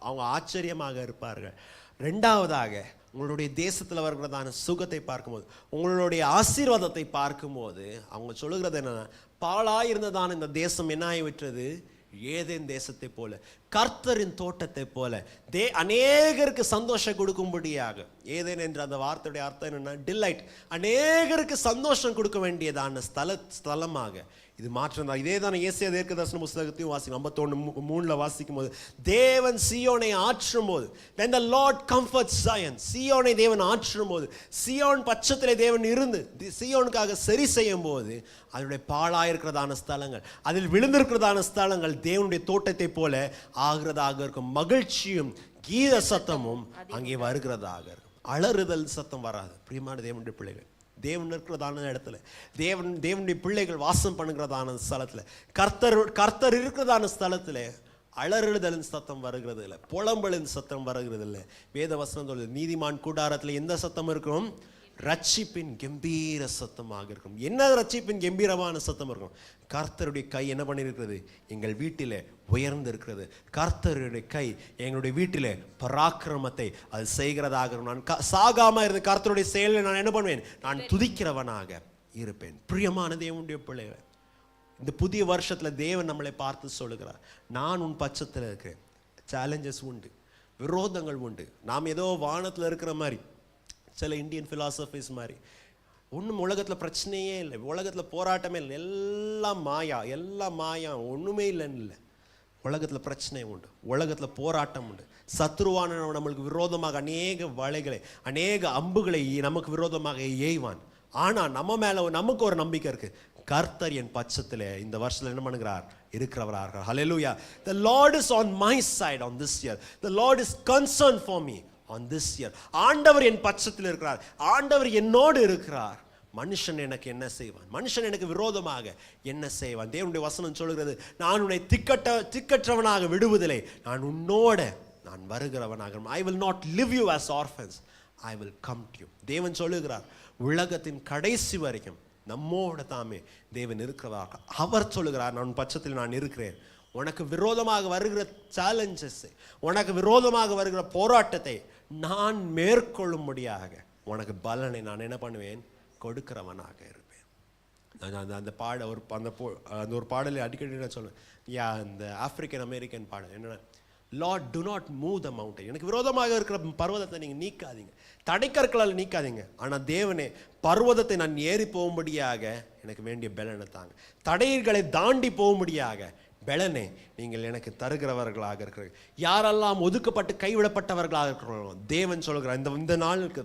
அவங்க ஆச்சரியமாக இருப்பார்கள். ரெண்டாவதாக, உங்களுடைய தேசத்தில் வருகிறதான சுகத்தை பார்க்கும்போது, உங்களுடைய ஆசீர்வாதத்தை பார்க்கும்போது அவங்க சொல்லுகிறது என்னன்னா, பாழாயிருந்ததான இந்த தேசம் என்ன ஆகிவிட்டது, ஏதேன் தேசத்தை போல, கர்த்தரின் தோட்டத்தை போல, அநேகருக்கு சந்தோஷம் கொடுக்கும்படியாக. ஏதேன் என்ற அந்த வார்த்தையுடைய அர்த்தம் என்னன்னா, டிலைட், அநேகருக்கு சந்தோஷம் கொடுக்க வேண்டியதான ஸ்தலமாக இது மாற்றம் தான். இதே தான் ஏசாயா தீர்க்கதரிசன புத்தகத்தையும் வாசிக்கும் 51:3 வாசிக்கும் போது, தேவன் சீயோனை ஆற்றும் போது, when the Lord comforts Zion, சீயோனை தேவன் ஆற்றும் போது, சீயோன் பட்சத்திலே தேவன் இருந்து சீயோனுக்காக சரி செய்யும் போது, அதனுடைய பாழாயிருக்கிறதான ஸ்தலங்கள், அதில் விழுந்திருக்கிறதான ஸ்தலங்கள் தேவனுடைய தோட்டத்தை போல ஆகிறதாக இருக்கும். மகிழ்ச்சியும் கீத சத்தமும் அங்கே வருகிறதாக இருக்கும். அலறுதல் சத்தம் வராது. பிரியமான தேவனுடைய பிள்ளைகள், தேவன் இருக்கிறதான இடத்துல, தேவனுடைய பிள்ளைகள் வாசம் பண்ணுகிறதான ஸ்தலத்தில், கர்த்தர் இருக்கிறதான ஸ்தலத்தில் அலறுதலின் சத்தம் வருகிறது இல்லை, புலம்பலின் சத்தம் வருகிறது இல்லை. வேத வசனம் சொல்லுது, நீதிமான் கூடாரத்தில் எந்த சத்தம் இருக்கும்? ரட்சிப்பின் கம்பீர சத்தமாக இருக்கும். என்ன ரட்சிப்பின் கம்பீரமான சத்தம் இருக்கும்? கர்த்தருடைய கை என்ன பண்ணியிருக்கிறது? எங்கள் வீட்டிலே உயர்ந்திருக்கிறது. கர்த்தருடைய கை எங்களுடைய வீட்டிலே பராக்கிரமத்தை அது செய்கிறதாக. நான் சாகாம இருந்து கர்த்தருடைய செயலை நான் என்ன பண்ணுவேன்? நான் துதிக்கிறவனாக இருப்பேன். பிரியமான தேவனுடைய பிள்ளைகள், இந்த புதிய வருஷத்துல தேவன் நம்மளை பார்த்து சொல்லுகிறார், நான் உன் பட்சத்தில் இருக்கிறேன். சேலஞ்சஸ் உண்டு, விரோதங்கள் உண்டு. நாம் ஏதோ வானத்தில் இருக்கிற மாதிரி, சில இந்தியன் ஃபிலாசபிஸ் மாதிரி ஒன்றும் உலகத்தில் பிரச்சனையே இல்லை, உலகத்தில் போராட்டமே இல்லை, எல்லாம் மாயா, ஒன்றுமே இல்லைன்னு இல்லை. உலகத்தில் பிரச்சனை உண்டு, உலகத்தில் போராட்டம் உண்டு. சத்ருவான நம்மளுக்கு விரோதமாக அநேக வலைகளை, அநேக அம்புகளை நமக்கு விரோதமாக எய்வான். ஆனால் நம்ம மேலே நமக்கு ஒரு நம்பிக்கை இருக்குது, கர்த்தர் என் பட்சத்தில் இந்த வருஷத்தில் என்ன பண்ணுகிறார்? இருக்கிறவராக. ஹல்லேலூயா. The Lord is on my side on this year. The Lord is concerned for me on this year. ஆண்டவர் என் பட்சத்தில் இருக்கிறார், ஆண்டவர் என்னோடு இருக்கிறார். மனுஷன் எனக்கு என்ன செய்வான்? மனுஷன் எனக்கு விரோதமாக என்ன செய்வான்? தேவனுடைய வசனம் சொல்கிறது, நான் உன்னை திக்கற்றவனாக விடுவதில்லை, நான் உன்னோட நான் வருகிறவனாக. I will not leave you as orphans, I will come to you. தேவன் சொல்லுகிறார், உலகத்தின் கடைசி வரைக்கும் நம்மோட தாமே தேவன் இருக்கிறார். அவர் சொல்லுகிறார், நான் பட்சத்தில் நான் இருக்கிறேன். உனக்கு விரோதமாக வருகிற சேலஞ்சஸ், உனக்கு விரோதமாக வருகிற போராட்டத்தை நான் மேற்கொள்ளும்படியாக உனக்கு பலனை நான் என்ன பண்ணுவேன்? கொடுக்கிறவனாக இருப்பேன். அந்த ஒரு பாடலை அடிக்கடி நான் சொல்லுவேன், இந்த ஆப்பிரிக்கன் அமெரிக்கன் பாடல் என்னென்ன, Lord to not move the mountain. எனக்கு விரோதமாக இருக்கிற பர்வதத்தை நீங்கள் நீக்காதீங்க, தடைக்கற்களால் நீக்காதீங்க. ஆனால் தேவனே, பர்வதத்தை நான் ஏறி போகும்படியாக எனக்கு வேண்டிய பலனை தாங்க. தடைகளை தாண்டி போகும்படியாக பலனை நீங்கள் எனக்கு தருகிறவர்களாக இருக்கிறீர்கள். யாரெல்லாம் ஒதுக்கப்பட்டு கைவிடப்பட்டவர்களாக இருக்கிறார்களோ, தேவன் சொல்கிறார், இந்த நாளுக்கு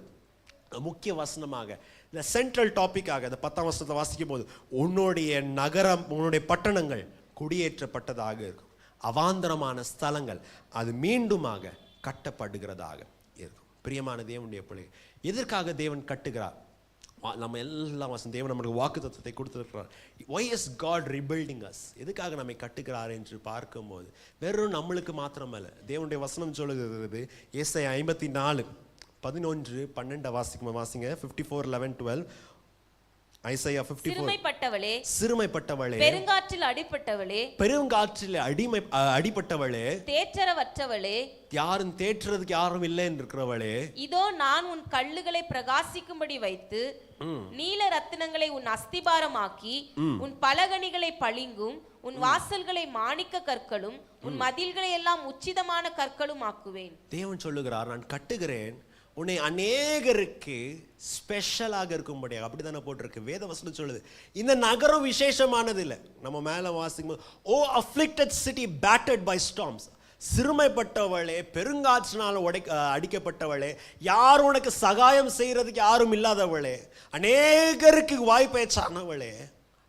முக்கிய வசனமாக, இந்த சென்ட்ரல் டாபிக்காக இந்த 10ஆம் வசனத்தை வாசிக்கும் போது, உன்னுடைய நகரம், உன்னுடைய பட்டணங்கள் குடியேற்றப்பட்டதாக இருக்கும். அவாந்தரமான ஸ்தலங்கள் அது மீண்டுமாக கட்டப்படுகிறதாக இருக்கும். பிரியமான தேவனுடைய பிள்ளை, எதற்காக தேவன் கட்டுகிறார்? நம்ம எல்லாம் தேவன் நம்மளுக்கு வாக்கு தத்துவத்தை கொடுத்துருக்கிறார். why is God rebuilding us? எதுக்காக நம்மை கட்டுகிறார் என்று பார்க்கும்போது, வெறும் நம்மளுக்கு மாத்திரமல்ல. தேவனுடைய வசனம் சொல்லுகிறது, ஏசாயா 54:11-12 வாசிங்க. 54:11-12. ஐசாயா 54. சிறுமைப்பட்டவளே, பெருங்காற்றில் அடிபட்டவளே, தேற்றரவற்றவளே, யாரும் தேற்றுறதுக்கு யாரும் இல்லை என்று இருக்கிறவளே, இதோ நான் உன் கல்லுகளை பிரகாசிக்கும்படி வைத்து நீல ரத்தினங்களை உன் அஸ்திபாரமாக்கி, உன் பலகணிகளை பளிங்கும், உன் வாசல்களை மாணிக்க கற்களும், உன் மதில்களை எல்லாம் உச்சிதமான கற்களும் ஆக்குவேன். தேவன் சொல்லுகிறார், நான் கட்டுகிறேன், உன்னை அநேகருக்கு ஸ்பெஷலாக இருக்கும்படியாக. அப்படித்தானே போட்டிருக்கு. வேத வசனம் சொல்லுது, இந்த நகரம் விசேஷமானது இல்லை. நம்ம மேலே வாசிக்கும், O afflicted city battered by storms, சிறுமைப்பட்டவளே, பெருங்காற்றினால் அடிக்கப்பட்டவளே, யார் உனக்கு சகாயம் செய்யறதுக்கு யாரும் இல்லாதவளே, அநேகருக்கு வாய்ப்பேச்சானவளே,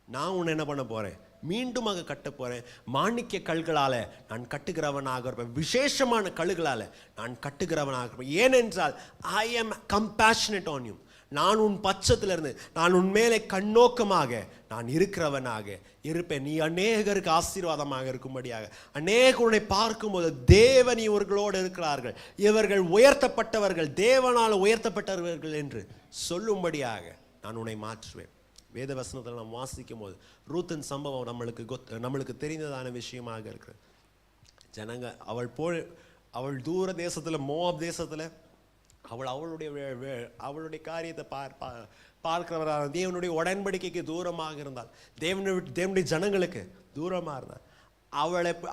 நான் உன்னை என்ன பண்ண போறேன்? மீண்டுமாக கட்ட போறேன். மாணிக்க கல்களால நான் கட்டுகிறவனாக இருப்பேன், விசேஷமான கல்களால நான் கட்டுகிறவனாக இருப்பேன். ஏனென்றால் I am compassionate on you. நான் உன் பட்சத்தில் இருந்து நான் உன் மேலே கண்ணோக்கமாக நான் இருக்கிறவனாக இருப்பேன். நீ அநேகருக்கு ஆசீர்வாதமாக இருக்கும்படியாக, அநேகருடைய பார்க்கும்போது தேவன் இவர்களோடு இருக்கிறார்கள், இவர்கள் உயர்த்தப்பட்டவர்கள், தேவனால் உயர்த்தப்பட்டவர்கள் என்று சொல்லும்படியாக நான் உன்னை மாற்றுவேன். வேத வசனத்தில் நாம் வாசிக்கும் போது ரூத்தின் சம்பவம் நம்மளுக்கு தெரிந்ததான விஷயமாக இருக்கிறது. ஜனங்க அவள் தூர தேசத்தில், மோவாப் தேசத்தில், அவளுடைய காரியத்தை பார்க்கிறவராக, தேவனுடைய உடன்படிக்கைக்கு தூரமாக இருந்தால், தேவனுடைய ஜனங்களுக்கு தூரமாக இருந்தார்.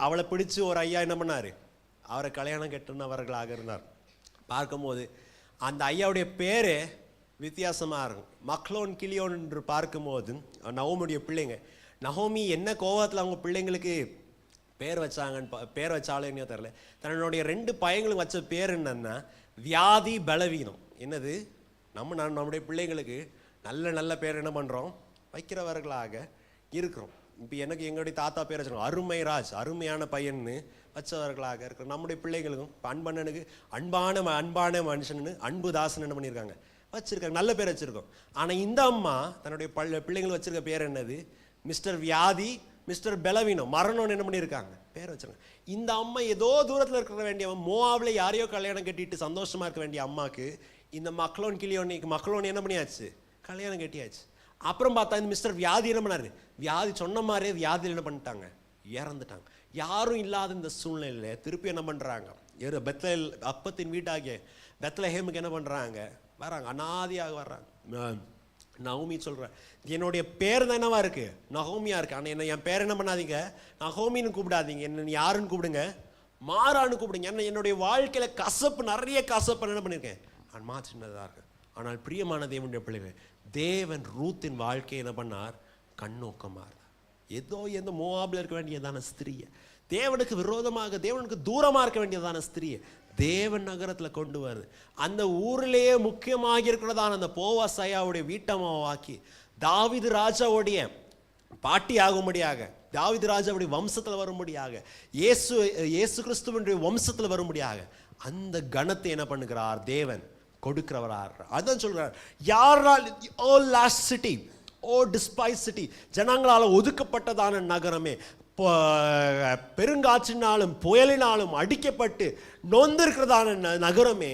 அவளை பிடிச்சு ஒரு ஐயா என்ன பண்ணாரு? அவரை கல்யாணம் கட்டினவர்களாக இருந்தார். பார்க்கும்போது அந்த ஐயாவுடைய பேரு வித்தியாசமாக இருக்கும். மக்லோன் கிளியோன் என்று பார்க்கும்போது நவோமியுடைய பிள்ளைங்க, நகோமி என்ன கோவத்தில் அவங்க பிள்ளைங்களுக்கு பேர் வச்சாலும் என்ன தெரியல. தன்னுடைய 2 பையங்களும் வச்ச பேர் என்னன்னா வியாதி பலவீனம். என்னது, நம்முடைய பிள்ளைங்களுக்கு நல்ல பேர் என்ன பண்ணுறோம், வைக்கிறவர்களாக இருக்கிறோம். இப்போ எனக்கு எங்களுடைய தாத்தா பேர் வச்சுருக்கோம் அருமை ராஜ், அருமையான பையன்னு வச்சவர்களாக இருக்கிறோம். நம்முடைய பிள்ளைகளுக்கும் இப்போ அன்பண்ணனுக்கு அன்பான மனுஷன்னு அன்பு தாசன் என்ன பண்ணியிருக்காங்க, வச்சுருக்காங்க, நல்ல பேர் வச்சுருக்கோம். ஆனால் இந்த அம்மா தன்னுடைய பிள்ளைகள் வச்சுருக்க பேர் என்னது, மிஸ்டர் வியாதி, மிஸ்டர் பலவீனம், மரணம்னு என்ன பண்ணியிருக்காங்க பேர் வச்சுருக்காங்க. இந்த அம்மா ஏதோ தூரத்தில் இருக்கிற வேண்டிய மோவாவில் யாரையோ கல்யாணம் கட்டிட்டு சந்தோஷமாக இருக்க வேண்டிய அம்மாவுக்கு இந்த மக்களோன் என்ன பண்ணியாச்சு, கல்யாணம் கட்டியாச்சு. அப்புறம் பார்த்தா இந்த மிஸ்டர் வியாதி என்ன பண்ணாரு, வியாதி சொன்ன மாதிரியே வியாதியில் என்ன பண்ணிட்டாங்க, இறந்துட்டாங்க. யாரும் இல்லாத இந்த சூழ்நிலையில் திருப்பி என்ன பண்ணுறாங்க, பெத்லஹேம் அப்பத்தின் வீட்டாகிய பெத்லஹேமுக்கு என்ன பண்ணுறாங்க, வராங்க, அனாதியாக வர்றாங்க. நகோமி சொல்கிறேன், என்னுடைய பேர் தான் என்னவா இருக்கு, நகோமியா இருக்கு. ஆனால் என்ன என் பேர் என்ன பண்ணாதீங்க, நகோமின்னு கூப்பிடாதீங்க, என்ன யாருன்னு கூப்பிடுங்க, மாறான்னு கூப்பிடுங்க. என்ன என்னுடைய வாழ்க்கையில் கசப்பு, நிறைய கசப்பு என்ன பண்ணியிருக்கேன், நான் மாற்றினதாக இருக்கேன். ஆனால் பிரியமான தேவனுடைய பிள்ளைகள், தேவன் ரூத்தின் வாழ்க்கையை என்ன பண்ணார், கண்ணோக்கமாக இருந்தார். ஏதோ எந்த மோவாபில் இருக்க வேண்டியதான ஸ்திரியை, தேவனுக்கு விரோதமாக தேவனுக்கு தூரமாக இருக்க வேண்டியதான ஸ்திரியை தேவன் நகரத்தில் கொண்டு வருது. அந்த ஊரிலேயே முக்கியமாக இருக்கிறதான அந்த போவாசையாவுடைய வீட்டம்மாவாக்கி தாவீது ராஜாவுடைய பாட்டி ஆகும்படியாக, தாவீது ராஜாவுடைய வம்சத்தில் வரும்படியாக, இயேசு கிறிஸ்துவனுடைய வம்சத்தில் வரும்படியாக அந்த கணத்தை என்ன பண்ணுகிறார், தேவன் கொடுக்கிறவரார். அதான் சொல்றார், யாரால் ஓ லாஸ்ட் சிட்டி, ஓ டிஸ்பைஸ் சிட்டி, ஜனங்களால் ஒதுக்கப்பட்டதான நகரமே, பெருங்காற்றினாலும் புயலினாலும் அடிக்கப்பட்டு நொந்திருக்கிறதான நகரமே,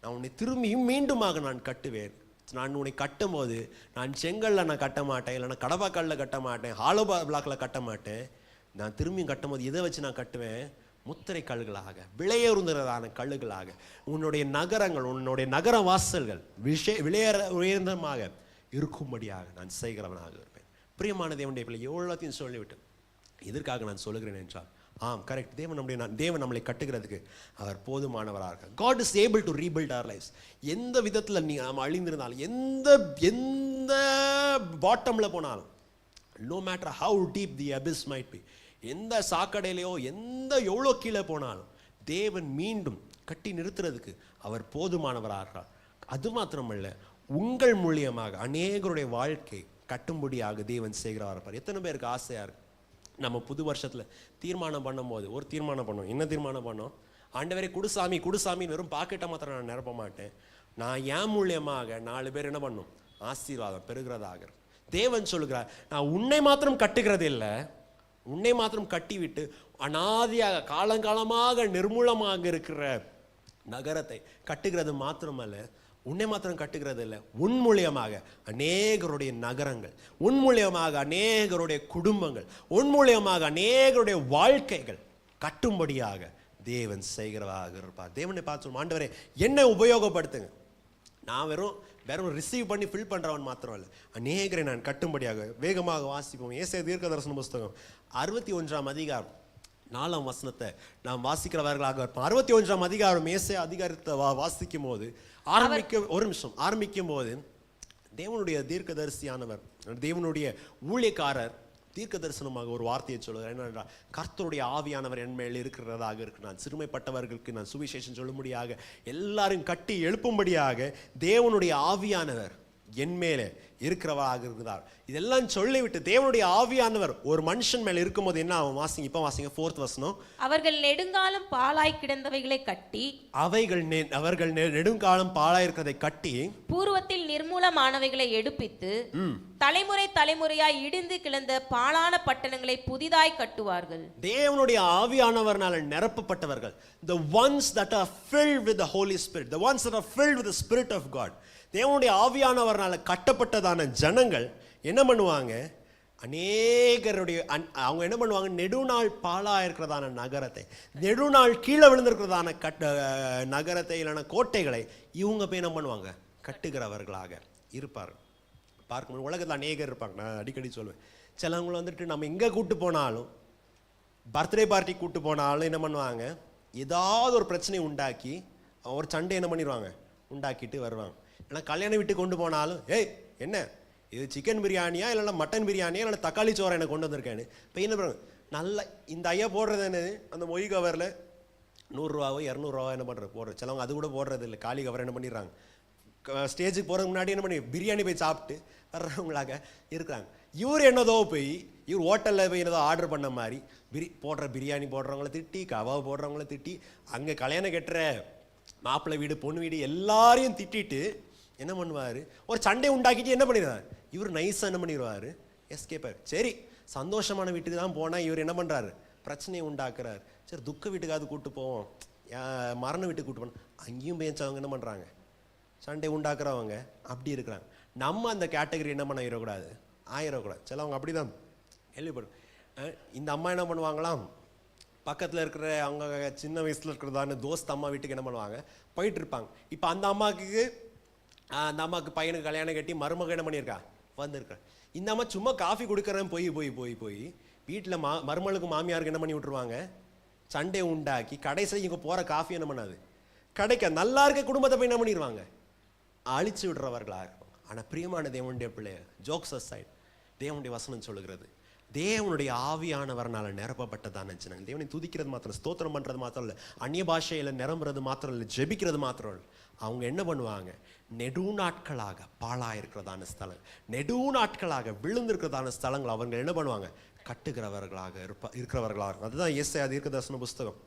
நான் உன்னை திரும்பியும் மீண்டுமாக நான் கட்டுவேன். நான் உன்னை கட்டும் போது நான் செங்கல்ல நான் கட்ட மாட்டேன், இல்லைன்னா கடப்பாக்கல்ல கட்ட மாட்டேன், ஹாலோ பிளாக்ல கட்ட மாட்டேன். நான் திரும்பியும் கட்டும் போது இதை வச்சு நான் கட்டுவேன், முத்திரை கல்லுகளாக, விலையுறந்ததான கல்லுகளாக உன்னுடைய நகரங்கள், உன்னுடைய நகர வாசல்கள் உயர்ந்தமாக இருக்கும்படியாக நான் செய்கிறவனாக இருப்பேன். பிரியமான தேவனுடைய பிள்ளை, எவ்வளோத்தையும் சொல்லிவிட்டு எதற்காக நான் சொல்லுகிறேன் என்றால், கரெக்ட், தேவன் நம்மளை கட்டுகிறதுக்கு அவர் போதுமானவராக. God is able to rebuild our lives. எந்த விதத்தில் நாம் அழிந்திருந்தாலும், எந்த பாட்டமில் போனாலும், no matter how deep the abyss might be, எந்த சாக்கடையிலையோ எவ்வளோ கீழே போனாலும் தேவன் மீண்டும் கட்டி நிறுத்துறதுக்கு அவர் போதுமானவராக. அது மாத்திரமல்ல, உங்கள் மூலியமாக அநேகருடைய வாழ்க்கை கட்டும்படியாக தேவன் செய்கிறவராக இருப்பார். எத்தனை பேருக்கு ஆசையாக இருக்கு, நம்ம புது வருஷத்தில் தீர்மானம் பண்ணும்போது ஒரு தீர்மானம் பண்ணோம். என்ன தீர்மானம் பண்ணோம், ஆண்டவரே குடுசாமின்னு வெறும் பாக்கெட்டை மாத்திரம் நான் நிரப்ப மாட்டேன், நான் என் மூலியமாக 4 பேர் என்ன பண்ணும், ஆசீர்வாதம் பெறுகிறதாக. தேவன் சொல்லுகிறார், நான் உன்னை மாத்திரம் கட்டுகிறது இல்லை, உன்னை மாத்திரம் கட்டிவிட்டு அனாதியாக காலங்காலமாக நிர்மூலமாக இருக்கிற நகரத்தை கட்டுகிறது மாத்திரமல்ல, உன்னை மாத்திரம் கட்டுகிறது இல்லை, உன் மூலியமாக அநேகருடைய நகரங்கள், உன் மூலியமாக அநேகருடைய குடும்பங்கள், உன் மூலியமாக அநேகருடைய வாழ்க்கைகள் கட்டும்படியாக தேவன் செய்கிறவராக இருப்பார். தேவனை பார்த்து, ஆண்டவரே என்னை உபயோகப்படுத்துங்க, நான் வெறும் ரிசீவ் பண்ணி ஃபில் பண்ணுறவன் மாத்திரம் இல்லை, அநேகரை நான் கட்டும்படியாக. வேகமாக வாசிப்போம். ஏசாயா தீர்க்க தரிசன புஸ்தகம் 61ஆம் அதிகாரம் 4ஆம் வசனத்தை நாம் வாசிக்கிறவர்களாக இருப்போம். 61ஆம் அதிகாரம் ஏசாயா அதிகாரத்தை வாசிக்கும் போது ஆரம்பிக்கும் போது தேவனுடைய தீர்க்கதரிசியானவர், தேவனுடைய ஊழியக்காரர் தீர்க்க தரிசனமாக ஒரு வார்த்தையை சொல்லுவார். என்னென்றால், கர்த்தருடைய ஆவியானவர் என் மேல் இருக்கிறதாக இருக்கு, நான் சிறுமைப்பட்டவர்களுக்கு நான் சுவிசேஷம் சொல்லும்படியாக, எல்லாரும் கட்டி எழுப்பும்படியாக தேவனுடைய ஆவியானவர் என் மேலே இருக்கிறவராக இருக்கிறார். இதெல்லாம் சொல்லிவிட்டு தேவனுடைய ஆவியானவர் ஒரு மனுஷன் மேல இருக்கும்போது என்ன ஆகும், வாசிங்க, இப்ப வாசிங்க 4th வசனம். அவர்கள் நெடுங்காலம் பாழாய் கிடந்தவைகளை கட்டி, அவர்கள் நெடுங்காலம் பாழாய் இருக்கிறதை கட்டி, பூர்வத்தில் நிர்மூலமானவைகளை எடுப்பித்து, தலைமுறை தலைமுறையாய் இடிந்து கிடந்த பாழான பட்டணங்களை புதிதாய் கட்டுவார்கள். தேவனுடைய ஆவியானவர்னால நிரப்பப்பட்டவர்கள், the ones that are filled with the Holy Spirit, the ones that are filled with the Spirit of God, தேவனுடைய ஆவியானவர்னால கட்டப்பட்டதான ஜனங்கள் என்ன பண்ணுவாங்க, அநேகருடைய அவங்க என்ன பண்ணுவாங்க, நெடுநாள் பாழா இருக்கிறதான நகரத்தை, நெடுநாள் கீழே விழுந்திருக்கிறதான நகரத்தை இல்லைன்னா கோட்டைகளை இவங்க போய் என்ன பண்ணுவாங்க, கட்டுகிறவர்களாக இருப்பார்கள். பார்க்கணும், உலகத்தில் அநேகர் இருப்பாங்க. நான் அடிக்கடி சொல்லுவேன், சிலவங்களை வந்துட்டு நம்ம எங்கே கூப்பிட்டு போனாலும், பர்த்டே பார்ட்டி கூப்பிட்டு போனாலும் என்ன பண்ணுவாங்க, ஏதாவது ஒரு பிரச்சனையை உண்டாக்கி ஒரு சண்டை என்ன பண்ணிடுவாங்க, உண்டாக்கிட்டு வருவாங்க. ஆனால் கல்யாண வீட்டுக்கு கொண்டு போனாலும், ஏய் என்ன இது சிக்கன் பிரியாணியா இல்லைன்னா மட்டன் பிரியாணியா இல்லை தக்காளி சோறை எனக்கு கொண்டு வந்திருக்கேன்னு. இப்போ என்ன பண்ணுறாங்க, நல்லா இந்த ஐயா போடுறது என்னது, அந்த மொய் கவரில் 100 ரூபாவோ 200 ரூபாவோ என்ன பண்ணுறது போடுறது. சிலவங்க அது கூட போடுறது இல்லை, காலி கவர் என்ன பண்ணிடுறாங்க. ஸ்டேஜுக்கு போகிறதுக்கு முன்னாடி என்ன பண்ணி பிரியாணி போய் சாப்பிட்டு வர்றவங்களாக இருக்கிறாங்க. இவர் என்னதோ போய் இவர் ஹோட்டலில் போய் என்னதோ ஆர்டர் பண்ண மாதிரி போடுற பிரியாணி போடுறவங்கள திட்டி, கவாவை போடுறவங்கள திட்டி, அங்கே கல்யாணம் கட்டுற மாப்பிள்ளை வீடு பொண்ணு வீடு எல்லாரையும் திட்டிட்டு என்ன பண்ணுவார், ஒரு சண்டை உண்டாக்கிட்டு என்ன பண்ணிடுவார், இவர் நைஸாக என்ன பண்ணிடுவார், எஸ்கேப்பார். சரி சந்தோஷமான வீட்டுக்கு தான் போனால் இவர் என்ன பண்ணுறாரு, பிரச்சனையை உண்டாக்குறாரு. சரி துக்க வீட்டுக்காவது கூப்பிட்டு போவோம், மரண வீட்டுக்கு கூப்பிட்டு போனோம், அங்கேயும் பேச்சவங்க என்ன பண்ணுறாங்க, சண்டை உண்டாக்குறவங்க அப்படி இருக்கிறாங்க. நம்ம அந்த கேட்டகரி என்ன பண்ண ஆயிடக்கூடாது. சிலவங்க அப்படி தான் கேள்விப்படும். இந்த அம்மா என்ன பண்ணுவாங்களாம், பக்கத்தில் இருக்கிற அவங்க சின்ன வயசில் இருக்கிறதான தோஸ்த் அம்மா வீட்டுக்கு என்ன பண்ணுவாங்க போயிட்டு இருப்பாங்க. இப்போ அந்த அம்மாவுக்கு பையனுக்கு கல்யாணம் கட்டி மருமக என்ன பண்ணியிருக்கா வந்திருக்கா. இந்த அம்மா சும்மா காஃபி கொடுக்குறேன் போய் வீட்டில் மருமகளுக்கு மாமியாருக்கு என்ன பண்ணி விட்டுருவாங்க, சண்டை உண்டாக்கி கடைசியில் இங்கே போகிற காஃபி என்ன பண்ணாது கிடைக்க, நல்லா இருக்க குடும்பத்தை போய் என்ன பண்ணிடுவாங்க அழிச்சு விடுறவர்களாக இருப்பாங்க. ஆனால் பிரியமான தேவனுடைய பிள்ளை, ஜோக்ஸ் அசைட், தேவனுடைய வசனம் சொல்லுகிறது தேவனுடைய ஆவியானவர்னால நிரப்பப்பட்டதான ஜனங்கள் தேவனை துதிக்கிறது மாத்திரம், ஸ்தோத்திரம் பண்ணுறது மாத்திரம் இல்லை, அந்நிய பாஷையில் நிரம்புறது மாத்திரம் இல்லை, ஜெபிக்கிறது மாத்திரம் இல்லை, அவங்க என்ன பண்ணுவாங்க, நெடுநாட்களாக பாழாயிருக்கிறதான ஸ்தலம், நெடுநாட்களாக விழுந்திருக்கிறதான ஸ்தலங்கள் அவங்க என்ன பண்ணுவாங்க, கட்டுகிறவர்களாக இருக்கிறவர்களாக. அதுதான் ஏசாயா தீர்க்கதரிசன புஸ்தகம்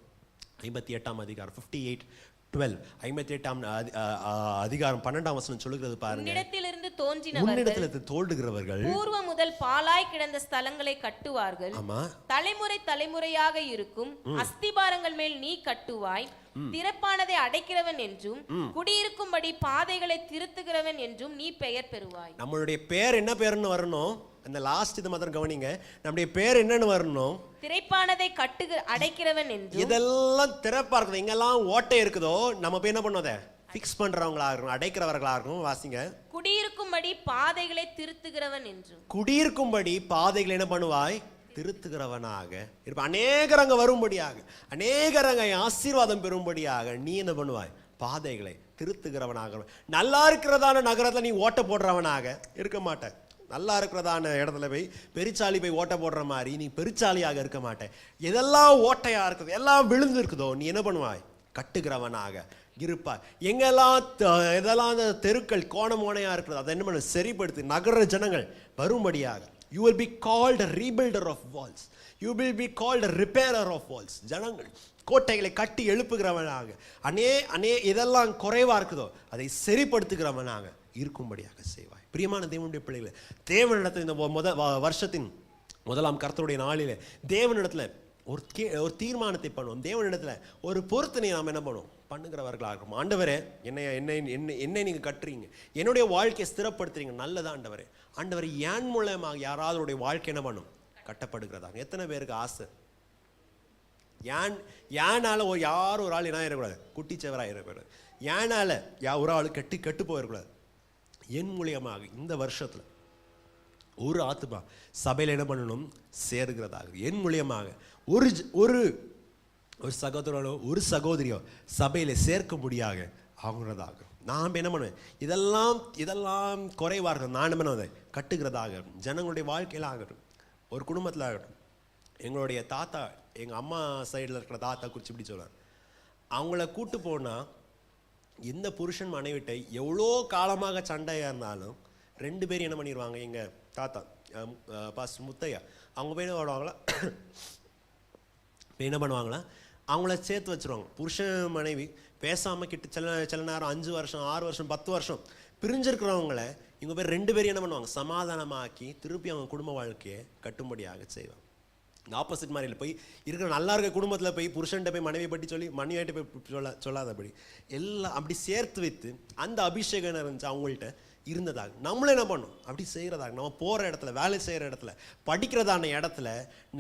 58ஆம் அதிகாரம் 58:12 58ஆம் அதிகாரம் 12ஆம் வசனம் சொல்லுகிறது பாருங்க. உன்னிடத்திலிருந்து தோன்றுகிறவர்கள் பூர்வ முதல் பாழாய் கிடந்த ஸ்தலங்களை கட்டுவார்கள். ஆமா, தலைமுறை தலைமுறையாக இருக்கும் அஸ்திபாரங்கள் மேல் நீ கட்டுவாய். திறப்பானதை அடைக்கிறவன் என்றும் குடியிருக்கும்படி பாதைகளை திருத்துகிறவன் என்றும் நீ பெயர் பெறுவாய். நம்மளுடைய பேர் என்ன பேர்னு வரணும், அந்த லாஸ்ட் இது மாத்திரம் கவனிங்க, நம்முடைய பேர் என்னன்னு வரணும், திரைப்பானதை அடைக்கிறவன் என்று. இதெல்லாம் திறப்பா இருக்குது, எங்கெல்லாம் ஓட்டை இருக்குதோ நம்ம போய் என்ன பண்ணோத ஃபிக்ஸ் பண்றவங்களா இருக்கணும், அடைக்கிறவர்களா இருக்கணும். வாசிங்க, குடியிருக்கும்படி பாதைகளை திருத்துகிறவன் என்று. குடியிருக்கும்படி பாதைகளை என்ன பண்ணுவாய், திருத்துகிறவனாக இருப்ப. அநேகர் அங்க வரும்படியாக, அநேகர் அங்க ஆசீர்வாதம் பெறும்படியாக நீ என்ன பண்ணுவாய், பாதைகளை திருத்துகிறவனாக. நல்லா இருக்கிறதான நகரத்துல நீ ஓட்ட போடுறவனாக இருக்க மாட்ட. நல்லா இருக்கிறதான இடத்துல போய் பெருச்சாலி போய் ஓட்ட போடுற மாதிரி நீ பெருச்சாலியாக இருக்க மாட்டேன். எதெல்லாம் ஓட்டையா இருக்குது, எல்லாம் விழுந்து இருக்குதோ நீ என்ன பண்ணுவாய், கட்டுகிறவனாக இருப்பாய். எதெல்லாம் தெருக்கள் கோணமோனையா இருக்கிறது அதை என்ன பண்ண சரிப்படுத்தி நகர ஜனங்கள் வரும்படியாக. You will be called a rebuilder of walls. You will be called a repairer of walls. ஜனங்கள் கோட்டைகளை கட்டி எழுப்புகிறவனாக, இதெல்லாம் குறைவா இருக்குதோ அதை சரிப்படுத்துகிறவனாக இருக்கும்படியாக செய்வாய். பிரியமான தேவனுடைய பிள்ளைகளை, தேவனிடத்தில் இந்த வருஷத்தின் முதலாம் கர்த்தருடைய நாளிலே தேவனிடத்துல ஒரு தீர்மானத்தை பண்ணுவோம். தேவனிடத்துல ஒரு பொருத்தனை நாம் என்ன பண்ணுவோம், பண்ணுகிறவர்களாக இருக்கும். ஆண்டவரே என்னை நீங்க கட்டுறீங்க, என்னுடைய வாழ்க்கையை ஸ்திரப்படுத்துறீங்க, நல்லதா ஆண்டவரே. ஆண்டவரை ஏன் மூலமாக யாராவது வாழ்க்கை என்ன பண்ணும், கட்டப்படுகிறதாங்க. எத்தனை பேருக்கு ஆசை, ஏனால யாரும் ஒரு ஆள் என்ன ஆயிடக்கூடாது, குட்டிச்சவராக இருக்கக்கூடாது, ஏனால ஒரு ஆள் கெட்டு போயிடக்கூடாது. என் மூலியமாக இந்த வருஷத்துல ஒரு ஆத்துமா சபையில் என்ன பண்ணணும், சேருகிறதாக. என் மூலியமாக ஒரு ஒரு சகோதரனோ ஒரு சகோதரியோ சபையில சேர்க்க முடியாக ஆகுறதாக நாம் என்ன பண்ணுவேன், இதெல்லாம் குறைவாக நான் என்ன பண்ணுவேன், கட்டுகிறதாக. ஜனங்களுடைய வாழ்க்கையில் ஆகட்டும், ஒரு குடும்பத்தில் ஆகட்டும். எங்களுடைய தாத்தா, எங்கள் அம்மா சைடில் இருக்கிற தாத்தா குறித்து இப்படி சொல்லுவார், அவங்கள கூட்டு போனால் எந்த புருஷன் மனைவிட்ட எவ்வளோ காலமாக சண்டையாக இருந்தாலும் 2 பேரும் என்ன பண்ணிடுவாங்க, எங்கள் தாத்தா பாஸ்டர் முத்தையா அவங்க போய் என்ன பண்ணுவாங்களா, என்ன பண்ணுவாங்களா, அவங்கள சேர்த்து வச்சுருவாங்க. புருஷன் மனைவி பேசாமல் சில நேரம் 5 வருஷம் 6 வருஷம் 10 வருஷம் பிரிஞ்சிருக்கிறவங்கள இவங்க பேர் 2 பேரும் என்ன பண்ணுவாங்க, சமாதானமாக்கி திருப்பி அவங்க குடும்ப வாழ்க்கையை கட்டும்படியாக செய்வாங்க. இந்த ஆப்போசிட் மாதிரியில் போய் இருக்கிற நல்லா இருக்க குடும்பத்தில் போய் புருஷன்கிட்ட போய் மனைவியை பற்றி சொல்லி மனைவியிட்ட போய் சொல்லாதபடி எல்லாம் அப்படி சேர்த்து வைத்து அந்த அபிஷேகம் இருந்துச்சு அவங்கள்ட்ட இருந்ததாக நம்மளும் என்ன பண்ணோம், அப்படி செய்கிறதாக. நம்ம போகிற இடத்துல, வேலை செய்கிற இடத்துல, படிக்கிறதான இடத்துல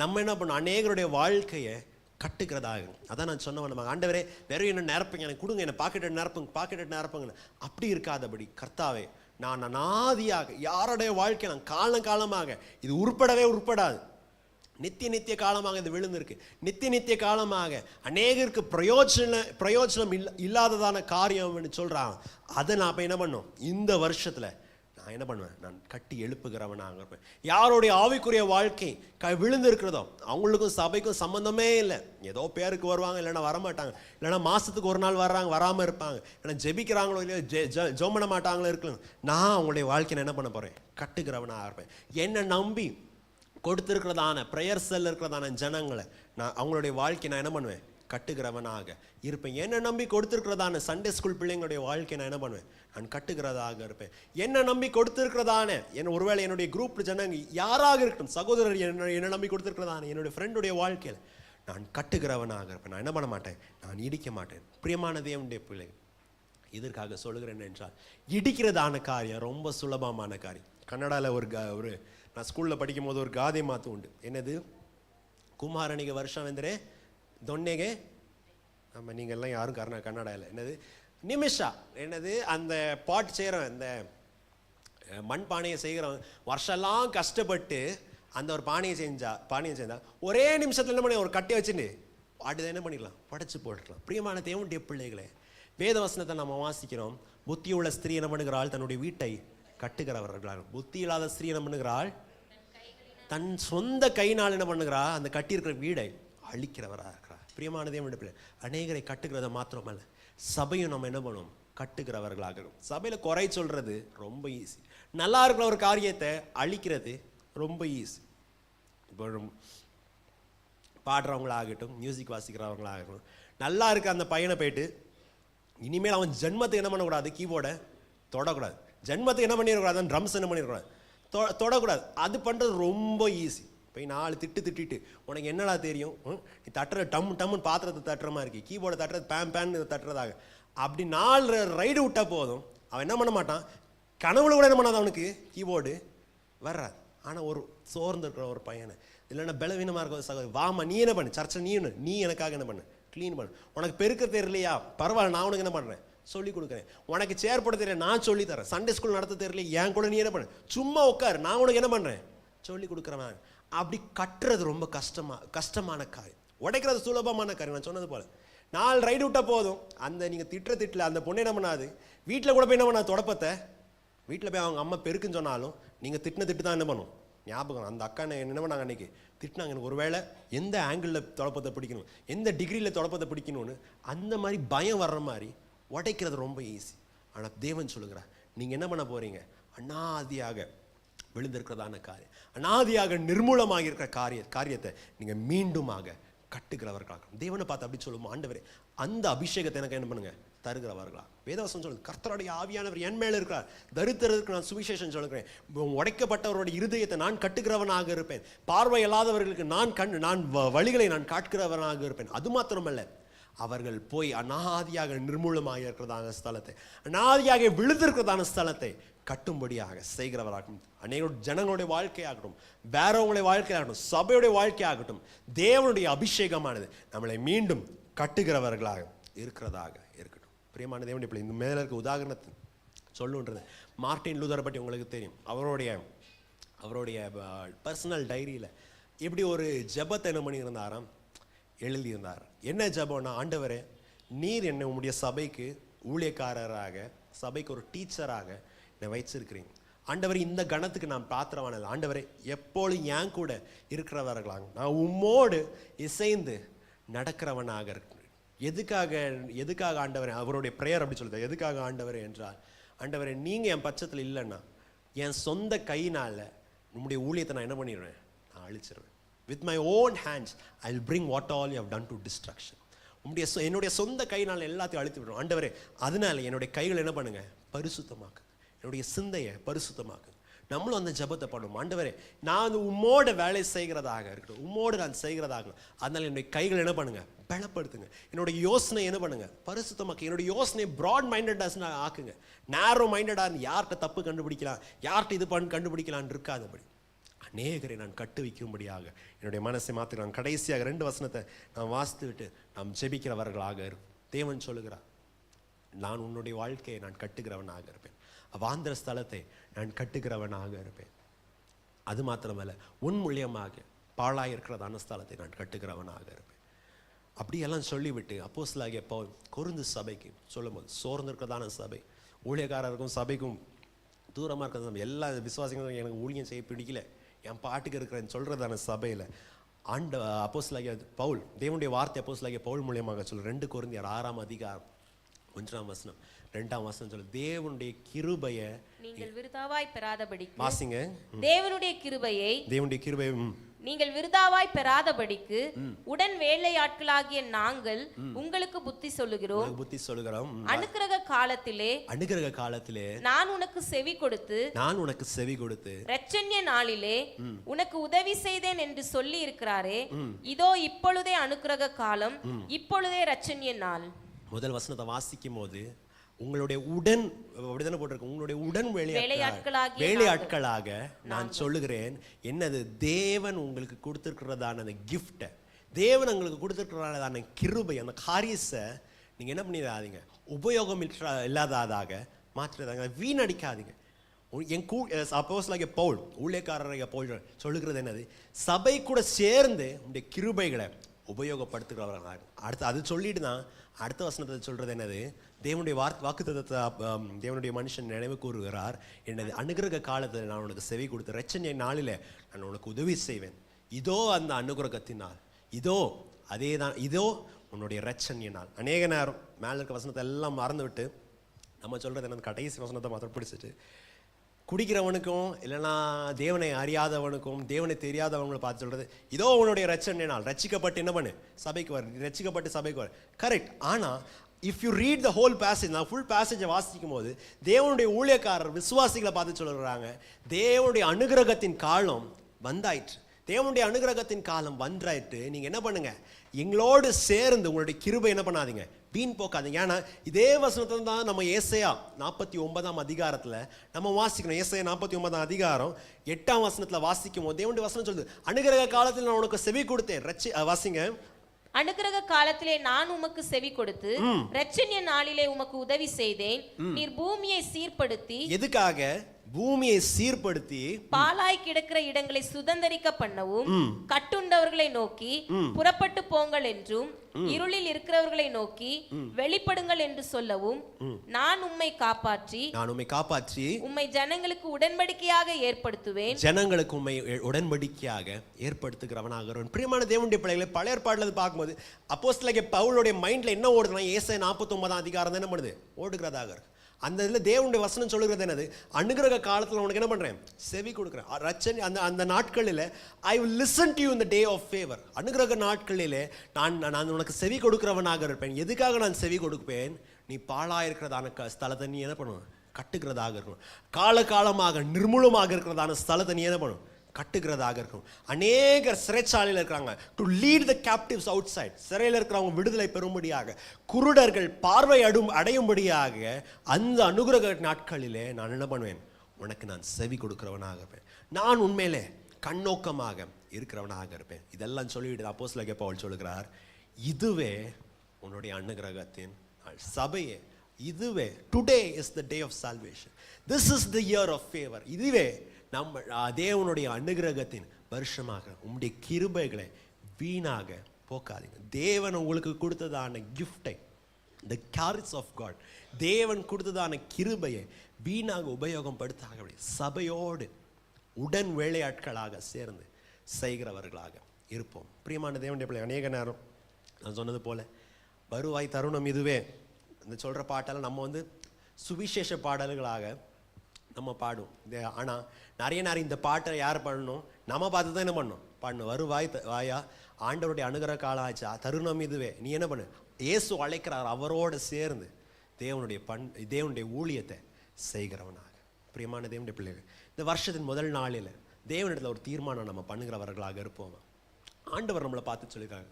நம்ம என்ன பண்ணோம், அநேகருடைய வாழ்க்கையை கட்டுக்கிறதாக. அதான் நான் சொன்னவன், நம்ம ஆண்டவரே வெறும் என்ன நிரப்புங்க, எனக்கு கொடுங்க, என்ன பாக்கெட் நிரப்புங்க அப்படி இருக்காதபடி கர்த்தாவே நான் அநாதியாக யாருடைய வாழ்க்கை நான் காலமாக இது உருப்படாது, நித்திய காலமாக இது விழுந்திருக்கு, நித்திய காலமாக அநேகருக்கு பிரயோஜனம் இல்லாததான காரியம்னு சொல்றாங்க. அதை நான் இப்போ என்ன பண்ணோம், இந்த வருஷத்துல நான் என்ன பண்ணுவேன், நான் கட்டி எழுப்புகிறவனாக இருப்பேன். யாருடைய ஆவிக்குரிய வாழ்க்கை விழுந்து இருக்கிறதோ அவங்களுக்கும் சபைக்கும் சம்மந்தமே இல்லை. ஏதோ பேருக்கு வருவாங்க, இல்லைன்னா வரமாட்டாங்க, இல்லைன்னா மாதத்துக்கு ஒரு நாள் வர்றாங்க, வராமல் இருப்பாங்க, இல்லைன்னா ஜெபிக்கிறாங்களோ இல்லையோ ஜெபம் பண்ண மாட்டாங்களோ இருக்கலாம். நான் அவங்களுடைய வாழ்க்கையை என்ன பண்ண போகிறேன், கட்டுகிறவனாக இருப்பேன். என்னை நம்பி கொடுத்துருக்கிறதான ப்ரேயர் செல் இருக்கிறதான ஜனங்களை நான் அவங்களுடைய வாழ்க்கை நான் என்ன பண்ணுவேன், கட்டுகிறவனாக இருப்பேன். என்னை நம்பி கொடுத்துருக்கிறதான சண்டே ஸ்கூல் பிள்ளைங்களுடைய வாழ்க்கை நான் என்ன பண்ணுவேன், நான் கட்டுகிறதாக இருப்பேன். என்னை நம்பி கொடுத்துருக்கிறதான ஒருவேளை என்னுடைய குரூப் ஜனங்க யாராக இருக்கட்டும், சகோதரர் என்னை நம்பி கொடுத்துருக்கிறதான என்னுடைய ஃப்ரெண்டுடைய வாழ்க்கையில் நான் கட்டுகிறவனாக இருப்பேன். நான் என்ன பண்ண மாட்டேன், நான் இடிக்க மாட்டேன். பிரியமான தேவனுடைய பிள்ளை, இதற்காக சொல்லுகிறேன் என்றால் இடிக்கிறதான காரியம் ரொம்ப சுலபமான காரியம். கன்னடாவில் ஒரு நான் ஸ்கூலில் படிக்கும் போது ஒரு காதை மாத்து உண்டு. என்னது, குமாரனிಗೆ ವರ್ಷ ವೆಂದರೆ ದೊಣ್ಣೆಗೆ, நம்ம நீங்கள்லாம் யாரும் கன்னடாவில் என்னது நிமிஷா, என்னது அந்த பாட் செய்கிறவன், இந்த மண் பானையை செய்கிறவன் வருஷம்லாம் கஷ்டப்பட்டு அந்த ஒரு பானையை செஞ்சா ஒரே நிமிஷத்தில் என்ன பண்ணி ஒரு கட்டையை வச்சுட்டு அடுத்த என்ன பண்ணிடலாம், படைச்சு போட்டுக்கலாம். பிரியமான தேவனுடைய பிள்ளைகளே, வேத வசனத்தை நம்ம வாசிக்கிறோம். புத்தியுள்ள ஸ்திரீ என்ன பண்ணுகிறாள், தன்னுடைய வீட்டை கட்டுகிறவர்களாக. புத்தி இல்லாத ஸ்திரீ என்ன பண்ணுகிறாள், தன் சொந்த கையினால் என்ன பண்ணுகிறா, அந்த கட்டியிருக்கிற வீடை அழிக்கிறவராக இருக்கிறார். பிரியமான தேவனுடைய பிள்ளை, அநேகரை கட்டுகிறத மாத்திரமல்ல, சபையும் நம்ம என்ன பண்ணுவோம், கட்டுகிறவர்களாக இருக்கும். சபையில் குறை சொல்றது ரொம்ப ஈஸி, நல்லா இருக்கிற ஒரு காரியத்தை அழிக்கிறது ரொம்ப ஈஸி. இப்போ பாடுறவங்களாகட்டும், மியூசிக் வாசிக்கிறவங்களாகட்டும், நல்லா இருக்க அந்த பையனை போயிட்டு இனிமேல் அவன் ஜென்மத்துக்கு என்ன பண்ணக்கூடாது, கீபோர்டை தொடக்கூடாது, ஜென்மத்துக்கு என்ன பண்ணிடக்கூடாது, ட்ரம்ஸ் என்ன பண்ணிடக்கூடாது, தொடக்கூடாது. அது பண்ணுறது ரொம்ப ஈஸி. போய் 4 திட்டிட்டு உனக்கு என்னடா தெரியும், நீ தட்டுற டம்முன்னு பாத்திரத்தை தட்டுற மாதிரி இருக்கு, கீபோர்டை தட்டுறது பேன் தட்டுறதாக, அப்படி 4 ரைடு விட்டா போதும். அவன் என்ன பண்ண மாட்டான், கனவுல கூட என்ன பண்ணாது, அவனுக்கு கீபோர்டு வர்றாது. ஆனால் ஒரு சோர்ந்து இருக்கிற ஒரு பையனை, இல்லைன்னா பலவீனமாக இருக்கிற சகோதரி, வாமா நீ என்ன பண்ணு, சர்ச்சை நீ எனக்காக என்ன பண்ணு, க்ளீன் பண்ணு. உனக்கு பெருக்க தெரியலையா, பரவாயில்ல, நான் உனக்கு என்ன பண்ணுறேன், சொல்லி கொடுக்குறேன். உனக்கு சேர் போட தெரியல, நான் சொல்லி தரேன். சண்டே ஸ்கூல் நடத்த தெரியல, என் கூட நீ என்ன பண்ண, சும்மா உட்காரு, நான் உனக்கு என்ன பண்ணுறேன், சொல்லி கொடுக்குறவன். அப்படி கட்டுறது ரொம்ப கஷ்டமான காரியம், உடைக்கிறது சுலபமான காரியம். நான் சொன்னது போல 4 ரைடு விட்டா போதும். அந்த நீங்கள் திட்டில் அந்த பொண்ணு என்ன பண்ணாது, வீட்டில் கூட போய் என்ன பண்ணாது, தொடப்பத்தை வீட்டில் போய் அவங்க அம்மா பெருக்குன்னு சொன்னாலும் நீங்கள் திட்டு தான் என்ன பண்ணும், ஞாபகம். அந்த அக்கா என்ன பண்ணாங்க, அன்னைக்கு திட்டினாங்க, எனக்கு ஒரு வேளை எந்த ஆங்கிளில் தொடப்பத்தை பிடிக்கணும், எந்த டிகிரியில் தொடப்பத்தை பிடிக்கணும்னு அந்த மாதிரி பயம் வர்ற மாதிரி உடைக்கிறது ரொம்ப ஈஸி. ஆனால் தேவன் சொல்லுகிறார், நீங்கள் என்ன பண்ண போகிறீங்க, அநாதியாக விழுந்திருக்கிறதான காரியம், அநாதியாக நிர்மூலமாக இருக்கிற காரியத்தை நீங்கள் மீண்டுமாக கட்டுகிறவர்களாக. தேவனை பார்த்து அப்படி சொல்லுவோம், ஆண்டவரே அந்த அபிஷேகத்தை எனக்கு என்ன பண்ணுங்க, தருகிறவர்களா. வேதவசம் சொல்லுது, கர்த்தருடைய ஆவியானவர் என் மேலே இருக்கிறார், தரித்திரருக்கு நான் சுவிசேஷம் சொல்லுகிறேன், உடைக்கப்பட்டவருடைய இருதயத்தை நான் கட்டுகிறவனாக இருப்பேன், பார்வை இல்லாதவர்களுக்கு நான் வழிகளை நான் காட்டுகிறவனாக இருப்பேன். அது மாத்திரமல்ல, அவர்கள் போய் அநாதியாக நிர்மூலமாக இருக்கிறதான ஸ்தலத்தை, அநாதியாக விழுந்திருக்கிறதான ஸ்தலத்தை கட்டும்படியாக செய்கிறவராகட்டும். அநேக ஜனங்களுடைய வாழ்க்கையாகட்டும், வேறவங்களுடைய வாழ்க்கையாகட்டும், சபையுடைய வாழ்க்கையாகட்டும், தேவனுடைய அபிஷேகமானது நம்மளை மீண்டும் கட்டுகிறவர்களாக இருக்கிறதாக இருக்கட்டும். பிரியமான தேவனுடைய பிள்ளை, இந்த மேலே இருக்க உதாரணத்தை சொல்லுன்றது, மார்ட்டின் லூதரை பற்றி உங்களுக்கு தெரியும். அவருடைய பர்சனல் டைரியில் இப்படி ஒரு ஜெபத்தை என்ன பண்ணியிருந்தாராம், எழுதியிருந்தார். என்ன ஜெபம்னா, ஆண்டவரே நீர் என்னை உம்முடைய சபைக்கு ஊழியக்காரராக, சபைக்கு ஒரு டீச்சராக என்னை வச்சிருக்கிறீங்க. ஆண்டவரே இந்த கணத்துக்கு நான் பாத்திரவானது. ஆண்டவரே எப்பொழுதும் என் கூட இருக்கிறவர்களாக, நான் உம்மோடு இசைந்து நடக்கிறவனாக இருக்கிறேன். எதுக்காக ஆண்டவரே, அவருடைய ப்ரேயர் அப்படி சொல்லுது, எதுக்காக ஆண்டவரே என்றால், ஆண்டவரே நீங்கள் என் பட்சத்தில் இல்லைன்னா என் சொந்த கையினால் உம்முடைய ஊழியத்தை நான் என்ன பண்ணிடுவேன், நான் அழிச்சிருவேன். With my own hands I'll bring what all you have done to destruction. என்னுடைய சொந்த கையினால் எல்லாத்தையும் அழித்து விடுவோம். ஆண்டவரே அதனால என்னுடைய கைகள் என்ன பண்ணுங்க, பரிசுத்தமாக்கு, என்னுடைய சிந்தையை பரிசுத்தமாக்கு. நம்மளும் அந்த ஜபத்தை பண்ணுவோம். ஆண்டவரே நான் உம்மோட வேலை செய்கிறதாக இருக்கட்டும், உம்மோடு நான் செய்கிறதாக, அதனால என்னுடைய கைகள் என்ன பண்ணுங்க, பலப்படுத்துங்க. என்னுடைய யோசனை என்ன பண்ணுங்க, பரிசுத்தமாக்கு. என்னுடைய யோசனை ப்ராட் மைண்டடாக ஆக்குங்க. நேரோ மைண்டடாக யார்கிட்ட தப்பு கண்டுபிடிக்கலாம், யார்கிட்ட இது கண்டுபிடிக்கலான்னு இருக்காதபடி அநேகரை நான் கட்டு வைக்கும்படியாக என்னுடைய மனசை மாற்றி நான் கடைசியாக 2 வசனத்தை நான் வாசித்து விட்டு நாம் ஜெபிக்கிறவர்களாக இருக்கும். தேவன் சொல்லுகிறார், நான் உன்னுடைய வாழ்க்கையை நான் கட்டுகிறவனாக இருப்பேன், அவாந்திர ஸ்தலத்தை நான் கட்டுகிறவனாக இருப்பேன். அது மாத்திரமல்ல, உன் மூலியமாக பாழாயிருக்கிறதான ஸ்தலத்தை நான் கட்டுகிறவனாக இருப்பேன். அப்படியெல்லாம் சொல்லிவிட்டு அப்போஸ்தலனாகிய பவுல் கொரிந்து சபைக்கு சொல்லும்போது, சோர்ந்திருக்கிறதான சபை, ஊழியக்காரருக்கும் சபைக்கும் தூரமாக இருக்கிறது நம்ம எல்லா விசுவாசிகளும் எனக்கு ஊழியம் செய்ய பிடிக்கல, என் பாட்டுக்கு இருக்கிறேன்னு சொல்கிறதான சபையில் அப்போஸ்தலனாகிய பவுல், தேவனுடைய வார்த்தை அப்போஸ்தலனாகிய பவுல் மூலியமாக சொல்ல 2 கொரிந்தியர் 6ஆம் அதிகாரம் 1ஆம் வசனம் 2ஆம் வசனம் சொல்ல, தேவனுடைய கிருபையை நீங்கள் விருதாவாய் பெறாதபடிக்கு, வாசிங்க, தேவனுடைய கிருபையை நீங்கள் விருதாவாய் பெறாதபடிக்கு உடன் வேலையாட்களாகிய நாங்கள் உங்களுக்கு புத்தி சொல்லுகிறோம். அனுக்கிரக காலத்திலே நான் உனக்கு செவி கொடுத்து இரட்சண்ய நாளிலே உனக்கு உதவி செய்தேன் என்று சொல்லி இருக்கிறாரே, இதோ இப்பொழுதே அனுக்கிரக காலம், இப்பொழுதே இரட்சண்ய நாள். முதல் வசனத்தை வாசிக்கும் போது உங்களுடைய அப்படிதானே போட்டிருக்கு, உங்களுடைய உடன் வேலையாட்களாக நான் சொல்லுகிறேன். என்னது? தேவன் உங்களுக்கு கொடுத்திருக்கிறதான அந்த கிஃப்டை, தேவன் உங்களுக்கு கொடுத்திருக்கிறதான கிருபை, அந்த காரியத்தை நீங்க என்ன பண்ணிடாதீங்க, உபயோகம் இல்லாததாக மாற்றுறதாங்க, வீணடிக்காதீங்க. அப்போஸ்தலனாகிய பவுல், ஊழியக்காரராகிய பவுல் சொல்லுகிறது என்னது? சபை கூட சேர்ந்து உங்களுடைய கிருபைகளை உபயோகப்படுத்துகிறவர்களாக. அடுத்து அது சொல்லிட்டு தான் அடுத்த வசனத்தை சொல்றது என்னது? தேவனுடைய வாக்குத்தத்தத்தை தேவனுடைய மனுஷன் நினைவு கூறுகிறார். என்னது? அனுகிரக காலத்தில் நான் உனக்கு செவி கொடுத்த இரட்சணிய நாளில் நான் உனக்கு உதவி செய்வேன். இதோ அந்த அனுகிரகத்தினால், இதோ அதே தான், இதோ உன்னுடைய இரட்சணிய நாள். அநேக நேரம் மேலே இருக்க வசனத்தை எல்லாம் மறந்து விட்டு நம்ம சொல்றது என்ன, கடைசி வசனத்தை மாத்திரம் பிடிச்சிட்டு குடிக்கிறவனுக்கும் இல்லைன்னா தேவனை அறியாதவனுக்கும் தேவனை தெரியாதவங்களை பார்த்து சொல்றது, இதோ உன்னுடைய இரட்சணிய நாள், ரட்சிக்கப்பட்டு என்ன பண்ணு, சபைக்கு வர, ரட்சிக்கப்பட்டு சபைக்கு வர. கரெக்ட். ஆனால் if you read the whole passage, நான் ஃபுல் பேசேஜை வாசிக்கும் போது தேவனுடைய ஊழியக்காரர் விசுவாசிகளை பார்த்து சொல்கிறாங்க, தேவனுடைய அனுகிரகத்தின் காலம் வந்தாயிற்று, தேவனுடைய அனுகிரகத்தின் காலம் வந்தாயிட்டு. நீங்கள் என்ன பண்ணுங்க, எங்களோடு சேர்ந்து உங்களுடைய கிருபை என்ன பண்ணாதீங்க, வீண் போக்காதீங்க. ஏன்னா இதே வசனத்தை தான் நம்ம ஏசாயா 49ஆம் அதிகாரத்தில் நம்ம வாசிக்கணும். ஏசாயா 49ஆம் அதிகாரம் 8ஆம் வசனத்தில் வாசிக்கும் போது தேவனுடைய வசனம் சொல்லுது, அனுகிரக காலத்தில் நான் உனக்கு செவி கொடுத்தேன். வாசிங்க. அனுக்கிரக காலத்திலே நான் உமக்கு செவி கொடுத்து இரட்சணிய நாளிலே உமக்கு உதவி செய்தேன். நீர் பூமியை சீர்படுத்தி, எதுக்காக? பூமியை சீர்படுத்தி பாலாய் கிடக்கிற இடங்களை சுதந்தரிக்க பண்ணவும், கட்டுண்டவர்களை நோக்கி புறப்பட்டு போங்கள் என்றும், இருளில் இருக்கிறவர்களை நோக்கி வெளிப்படுங்கள் என்று சொல்லவும், நான் உம்மை காப்பாற்றி உம்மை ஜனங்களுக்கு உடன்படிக்கையாக ஏற்படுத்துவேன். ஜனங்களுக்கு உம்மை உடன்படிக்கையாக ஏற்படுத்துகிறவனாக. பிரியமான தேவனுடைய பிள்ளைகளை, பழைய ஏற்பாடுல பார்க்கும்போது அப்போஸ்தலனாகிய பவுலுடைய மைண்ட்ல என்ன ஓடுதுன்னா, ஏசாயா 49ஆம் அதிகாரம் என்ன பண்ணுது, ஓடுகிறதாக இருக்கு. அந்த இதில் தேவனுடைய வசனம் சொல்லுகிறது என்னது? அனுகிரக காலத்தில் உனக்கு என்ன பண்ணுறேன், செவி கொடுக்குறேன். ரட்சணை அந்த நாட்களில் I will listen to you in the day of favour. அனுகிரக நாட்களிலே நான் உனக்கு செவி கொடுக்கிறவனாக இருப்பேன். எதுக்காக நான் செவி கொடுப்பேன்? நீ பாழாயிருக்கிறதான ஸ்தலத்தை நீ என்ன பண்ணுவேன், கட்டுகிறதாக இருக்கணும். காலகாலமாக நிர்மூலமாக இருக்கிறதான ஸ்தலத்தை நீ என்ன பண்ணும், கட்டுகிறதாக இருக்கும். அநேகர் சிறைச்சாலையில் இருக்கிறாங்க, to lead the captives outside. சிறையில் இருக்கிறவங்க விடுதலை பெறும்படியாக, குருடர்கள் பார்வை அடையும்படியாக அந்த அனுகிரக நாட்களிலே நான் என்ன பண்ணுவேன், உனக்கு நான் செவி கொடுக்கிறவனாக இருப்பேன். நான் உண்மையிலே கண்ணோக்கமாக இருக்கிறவனாக இருப்பேன். இதெல்லாம் சொல்லிவிட்டு அப்போஸ்தலனாகிய பவுல் சொல்லுகிறார், இதுவே உன்னுடைய அனுகிரகத்தின் நாள். சபையே, இதுவே today is the day of salvation. This is the year of favour. இதுவே நம்ம தேவனுடைய அனுகிரகத்தின் வருஷமாக. உங்களுடைய கிருபைகளை வீணாக போக்காதீங்க. தேவன் உங்களுக்கு கொடுத்ததான கிஃப்டை, த கேரிட்ஸ் ஆஃப் காட், தேவன் கொடுத்ததான கிருபையை வீணாக உபயோகம் படுத்தாக சபையோடு உடன் வேலையாட்களாக சேர்ந்து செய்கிறவர்களாக இருப்போம். பிரியமான தேவனுடைய பிள்ளை, அநேக நேரம் நான் சொன்னது போல வருவாய் தருணம் இதுவே இந்த சொல்கிற பாட்டெல்லாம் நம்ம சுவிசேஷ பாடல்களாக நம்ம பாடும். ஆனால் நிறைய நேரம் இந்த பாட்டை யார் பண்ணணும், நம்ம பார்த்து தான் என்ன பண்ணணும், வருவாய் வாயா, ஆண்டவருடைய அனுகிரக காலம் ஆச்சா, தருணம் இதுவே, நீ என்ன பண்ணு, இயேசு அழைக்கிறார், அவரோடு சேர்ந்து தேவனுடைய ஊழியத்தை செய்கிறவனாக. பிரியமான தேவனுடைய பிள்ளைகள், இந்த வருஷத்தின் முதல் நாளில் தேவனிடத்தில் ஒரு தீர்மானம் நம்ம பண்ணுகிறவர்களாக இருப்போம். ஆண்டவர் நம்மளை பார்த்து சொல்லியிருக்காங்க,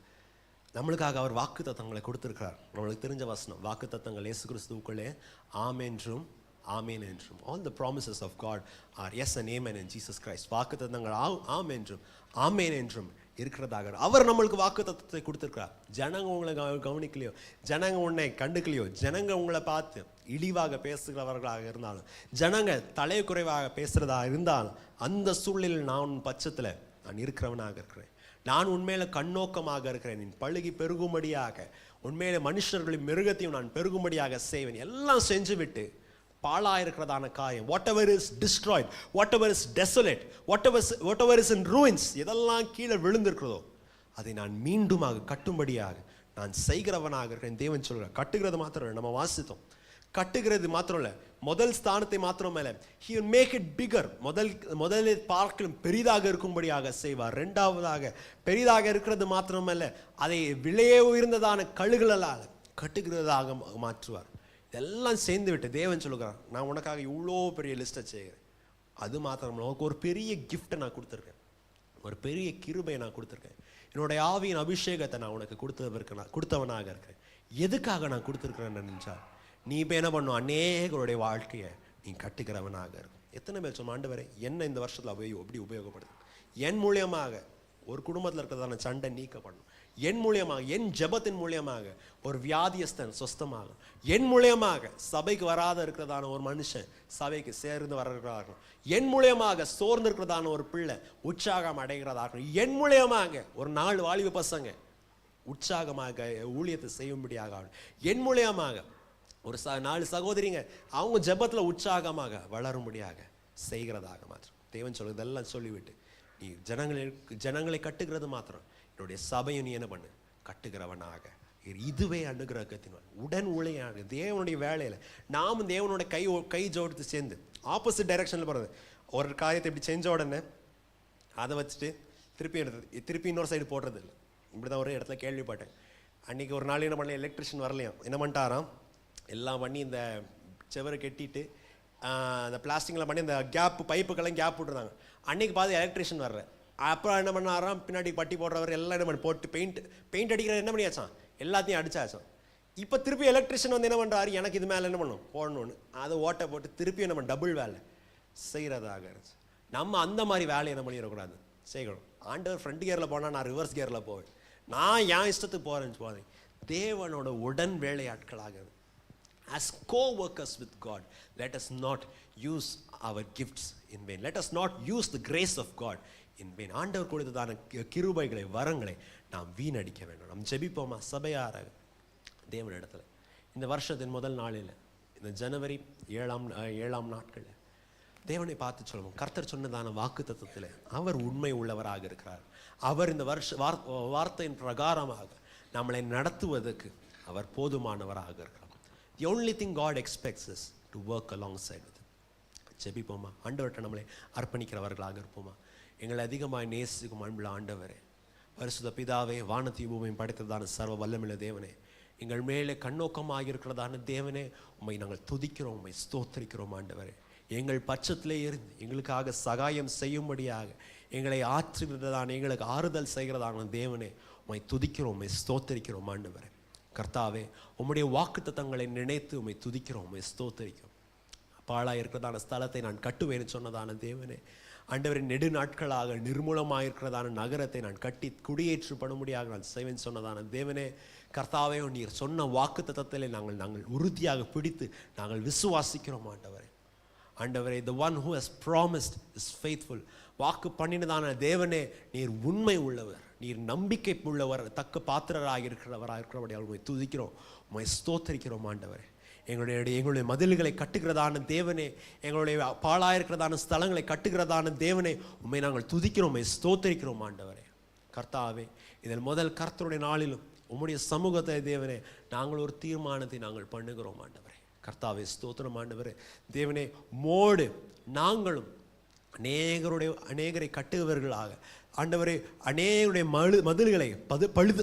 நம்மளுக்காக அவர் வாக்கு தத்தங்களை கொடுத்துருக்கிறார். நம்மளுக்கு தெரிஞ்ச வசனம், வாக்கு தத்தங்கள் இயேசு கிறிஸ்துவுக்குள்ளே ஆம் என்றும் ஆமேன் என்றும். All the promises of God are yes and amen in Jesus Christ. வாக்கு தத்தங்கள் ஆம் என்றும் ஆமேன் என்றும் இருக்கிறதாக அவர் நம்மளுக்கு வாக்கு தத்தத்தை கொடுத்துருக்கிறார். ஜனங்க உங்களை கவனிக்கலையோ, ஜனங்க உன்னை கண்டுக்கலையோ, ஜனங்க உங்களை பார்த்து இழிவாக பேசுகிறவர்களாக இருந்தாலும், ஜனங்க தலை குறைவாக பேசுகிறதாக இருந்தாலும், அந்த சூழ்நிலையில் நான் பட்சத்தில் நான் இருக்கிறவனாக இருக்கிறேன். நான் உண்மையில கண்ணோக்கமாக இருக்கிறேன். நீ பழுகி பெருகும்படியாக, உண்மையில மனுஷர்களின் மிருகத்தையும் நான் பெருகும்படியாக செய்வேன். எல்லாம் செஞ்சு விட்டு பாழாயிருக்கிறதான காயம், whatever is destroyed, whatever is desolate, whatever is in ruins, எதெல்லாம் கீழே விழுந்திருக்கிறதோ அதை நான் மீண்டுமாக கட்டும்படியாக நான் செய்கிறவனாக இருக்கிறேன் தேவன் சொல்கிறார். கட்டுகிறது மாத்திரம் இல்லை, நம்ம வாசித்தோம், கட்டுகிறது மாத்திரம் இல்லை, முதல் ஸ்தானத்தை மாத்திரம் மேலே he will make it bigger, முதலில் பார்க்கலும் பெரிதாக இருக்கும்படியாக செய்வார். ரெண்டாவதாக பெரிதாக இருக்கிறது மாத்திரமல்ல, அதை விலையே உயர்ந்ததான கழுகுகளால் கட்டுகிறதாக மாற்றுவார். இதெல்லாம் சேர்ந்து விட்டு தேவன் சொல்லுகிறார், நான் உனக்காக இவ்வளோ பெரிய லிஸ்ட்டை செய்கிறேன். அது மாத்திரம் உனக்கு ஒரு பெரிய கிஃப்டை நான் கொடுத்துருக்கேன், ஒரு பெரிய கிருபையை நான் கொடுத்துருக்கேன், என்னுடைய ஆவியின் அபிஷேகத்தை நான் உனக்கு கொடுத்தவனாக இருக்கிறேன். எதுக்காக நான் கொடுத்துருக்கிறேன்னு நினைச்சா, நீ இப்போ என்ன பண்ணும், அநேகருடைய வாழ்க்கையை நீ கட்டுகிறவனாக இருக்கும். எத்தனை பேர் சொன்ன, ஆண்டவரே என்ன இந்த வருஷத்தில் எப்படி உபயோகப்படுது, என் மூலியமாக ஒரு குடும்பத்தில் இருக்கிறதான சண்டை நீக்கப்படணும், என் மூலியமாக, என் ஜெபத்தின் மூலியமாக ஒரு வியாதியஸ்தன் சொஸ்தமாகும், என் மூலியமாக சபைக்கு வராத இருக்கிறதான ஒரு மனுஷன் சபைக்கு சேர்ந்து வர்றார்கள், என் மூலியமாக சோர்ந்து இருக்கிறதான ஒரு பிள்ளை உற்சாகம் அடைகிறதாகும், என் மூலியமாக ஒரு 4 வாலிப பசங்க உற்சாகமாக ஊழியத்தை செய்யும்படியாக, என் மூலியமாக ஒரு 4 சகோதரிங்க அவங்க ஜெபத்தில் உற்சாகமாக வளரும்படியாக செய்கிறதாக மாத்திரம் தேவன் சொல்லுது. இதெல்லாம் சொல்லிவிட்டு நீ ஜனங்களை கட்டுகிறது மாத்திரம், என்னுடைய சபையை நீ என்ன பண்ணு, கட்டுகிறவனாக. இதுவே அனுகிரகத்தின் உடன் உழையாக தேவனுடைய வேலையில் நாமும் தேவனுடைய கை ஜோடித்து சேர்ந்து ஆப்போசிட் டைரக்ஷனில் போகிறது. ஒரு காரியத்தை இப்படி செஞ்ச உடனே அதை வச்சுட்டு திருப்பி இன்னொரு சைடு போடுறது இல்லை. இப்படி தான் ஒரு இடத்துல கேள்விப்பட்டேன். அன்றைக்கி ஒரு நாள் என்ன பண்ணல, எலக்ட்ரிஷியன் வரலையாம், என்ன பண்ணிட்டாராம், எல்லாம் பண்ணி இந்த செவரை கட்டிட்டு அந்த பிளாஸ்டிக்கில் பண்ணி இந்த பைப்புக்கெல்லாம் கேப் விட்டுருந்தாங்க. அன்றைக்கி பார்த்து எலக்ட்ரிஷியன் வர்ற, அப்புறம் என்ன பண்ணாராம், பின்னாடி பட்டி போடுறவர் எல்லாம் என்ன பண்ணி போட்டு பெயிண்ட் அடிக்கிற என்ன பண்ணியாச்சான், எல்லாத்தையும் அடிச்சாச்சான். இப்போ திருப்பி எலக்ட்ரிஷியன் வந்து என்ன பண்ணுறாரு, எனக்கு இது மேலே என்ன பண்ணணும் போடணும்னு அதை ஓட்டை போட்டு திருப்பி என்ன பண்ண டபுள் வேலை செய்கிறதாக இருந்துச்சு. நம்ம அந்த மாதிரி வேலையை என்ன பண்ணிடக்கூடாது, செய்யணும். ஆண்டவர் ஃப்ரண்ட் கியரில் போனால் நான் ரிவர்ஸ் கியரில் போவேன், நான் என் இஷ்டத்துக்கு போகிறேன்னு போதேன். தேவனோட உடன் வேலையாட்களாக as co-workers with God, let us not use our gifts in vain, let us not use the grace of God in vain. ஆண்டவர் கொடுத்ததான கிருபைகளை வரங்களை நாம் வீணடிக்க வேண்டும். நாம் ஜெபிப்போமா சபையாராக தேவனிடத்தில். இந்த வருஷத்தின் முதல் நாளில், இந்த ஜனவரி 7ஆம் நாட்களில் தேவனை பார்த்து சொல்லுவோம், கர்த்தர் சொன்னதான வாக்கு தத்துவத்தில் அவர் உண்மை உள்ளவராக இருக்கிறார். அவர் இந்த வார்த்தையின் பிரகாரமாக நம்மளை நடத்துவதற்கு அவர் போதுமானவராக இருக்கிறார். The only thing God expects us to work alongside with him. ஜெபிப்போமா, ஆண்டவர்கிட்ட நம்மளை அர்ப்பணிக்கிறவர்களாக இருப்போமா. எங்களை அதிகமாக நேசிக்கும் அன்புள்ள ஆண்டவரே, பரிசுத்த பிதாவே, வானத்தையும் பூமியும் படைத்ததான சர்வ வல்லமையுள்ள தேவனே, எங்கள் மேலே கண்ணோக்கமாக இருக்கிறதான தேவனே, உம்மை நாங்கள் துதிக்கிறோம், உம்மை ஸ்தோத்திரிக்கிறோம். ஆண்டவரே, எங்கள் பட்சத்திலே இருந்து எங்களுக்காக சகாயம் செய்யும்படியாக எங்களை ஆற்றுகிறதான, எங்களுக்கு ஆறுதல் செய்கிறதான தேவனே, உம்மை துதிக்கிறோம், உம்மை ஸ்தோத்திரிக்கிறோம். ஆண்டவரே கர்த்தாவே, உம்முடைய வாக்குத்தத்தங்களை நினைத்து உம்மை துதிக்கிறோம், உம்மை ஸ்தோத்திரிக்கிறோம். பாழாக இருக்கிறதான ஸ்தலத்தை நான் கட்டுவேன்னு சொன்னதான தேவனே, ஆண்டவரின் நெடு நாட்களாக நிர்மூலமாக இருக்கிறதான நகரத்தை நான் கட்டி குடியேற்றப்படும்படியாக நான் செய்வேன் சொன்னதான தேவனே, கர்த்தாவே, நீர் சொன்ன வாக்குத்தத்தத்திலே நாங்கள் உறுதியாக பிடித்து நாங்கள் விசுவாசிக்கிறோம். ஆண்டவரே, the one who has promised is faithful. வாக்கு பண்ணினதான தேவனே, நீர் உண்மை உள்ளவர், நீர் நம்பிக்கை உள்ளவர், தக்க பாத்திரராக இருக்கிறவராக உண்மை துதிக்கிறோம், உண்மை ஸ்தோத்தரிக்கிறோம். ஆண்டவரே, எங்களுடைய மதில்களை கட்டுகிறதான தேவனே, எங்களுடைய பாழாயிருக்கிறதான ஸ்தலங்களை கட்டுகிறதான தேவனே, உண்மை நாங்கள் துதிக்கிறோம், உண்மை ஸ்தோத்தரிக்கிறோம். ஆண்டவரே கர்த்தாவே, இதில் முதல் கர்த்தருடைய நாளிலும் உம்முடைய சமூகத்தை தேவனே நாங்கள் ஒரு தீர்மானத்தை நாங்கள் பண்ணுகிறோம். ஆண்டவரே கர்த்தாவே ஸ்தோத்திரம். ஆண்டவரே தேவனே, மோடு நாங்களும் அநேகரை கட்டுபவர்களாக, ஆண்டவரே அநேகருடைய மதில்களை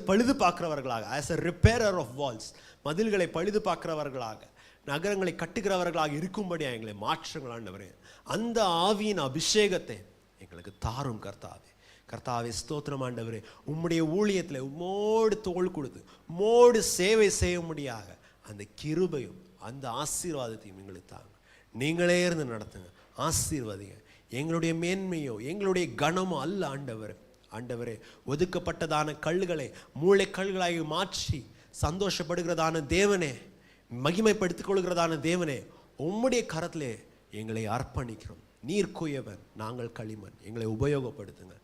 பழுது பார்க்கிறவர்களாக, as a repairer of walls, மதில்களை பழுது பார்க்கிறவர்களாக, நகரங்களை கட்டுகிறவர்களாக இருக்கும்படி எங்களை மாற்றுங்கள். ஆண்டவரே, அந்த ஆவியின் அபிஷேகத்தை எங்களுக்கு தாரும் கர்த்தாவே ஸ்தோத்திரம். ஆண்டவரே, உம்முடைய ஊழியத்தில் உம்மோடு தோள் கொடுத்து உம்மோடு சேவை செய்யும்படியாக அந்த கிருபையும் அந்த ஆசீர்வாதத்தையும் எங்களுக்கு தாங்க. நீங்களே இருந்து நடத்துங்க, ஆசீர்வாதிங்க. எங்களுடைய மேன்மையோ எங்களுடைய கனமோ அல்ல ஆண்டவரே, ஒதுக்கப்பட்டதான கல்லுகளை மூளை கல்லுகளாக மாற்றி சந்தோஷப்படுகிறதான தேவனே, மகிமைப்படுத்திக் கொள்கிறதான தேவனே, உம்முடைய கரத்திலே எங்களை அர்ப்பணிக்கிறோம். நீர் குயவன், நாங்கள் களிமண், எங்களை உபயோகப்படுத்துங்க,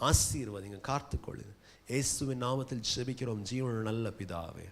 ஆசீர்வதிங்க, காத்துக்கொள்ளுங்க. இயேசுவின் நாமத்தில் ஜெபிக்கிறோம் ஜீவனுள்ள நல்ல பிதாவே.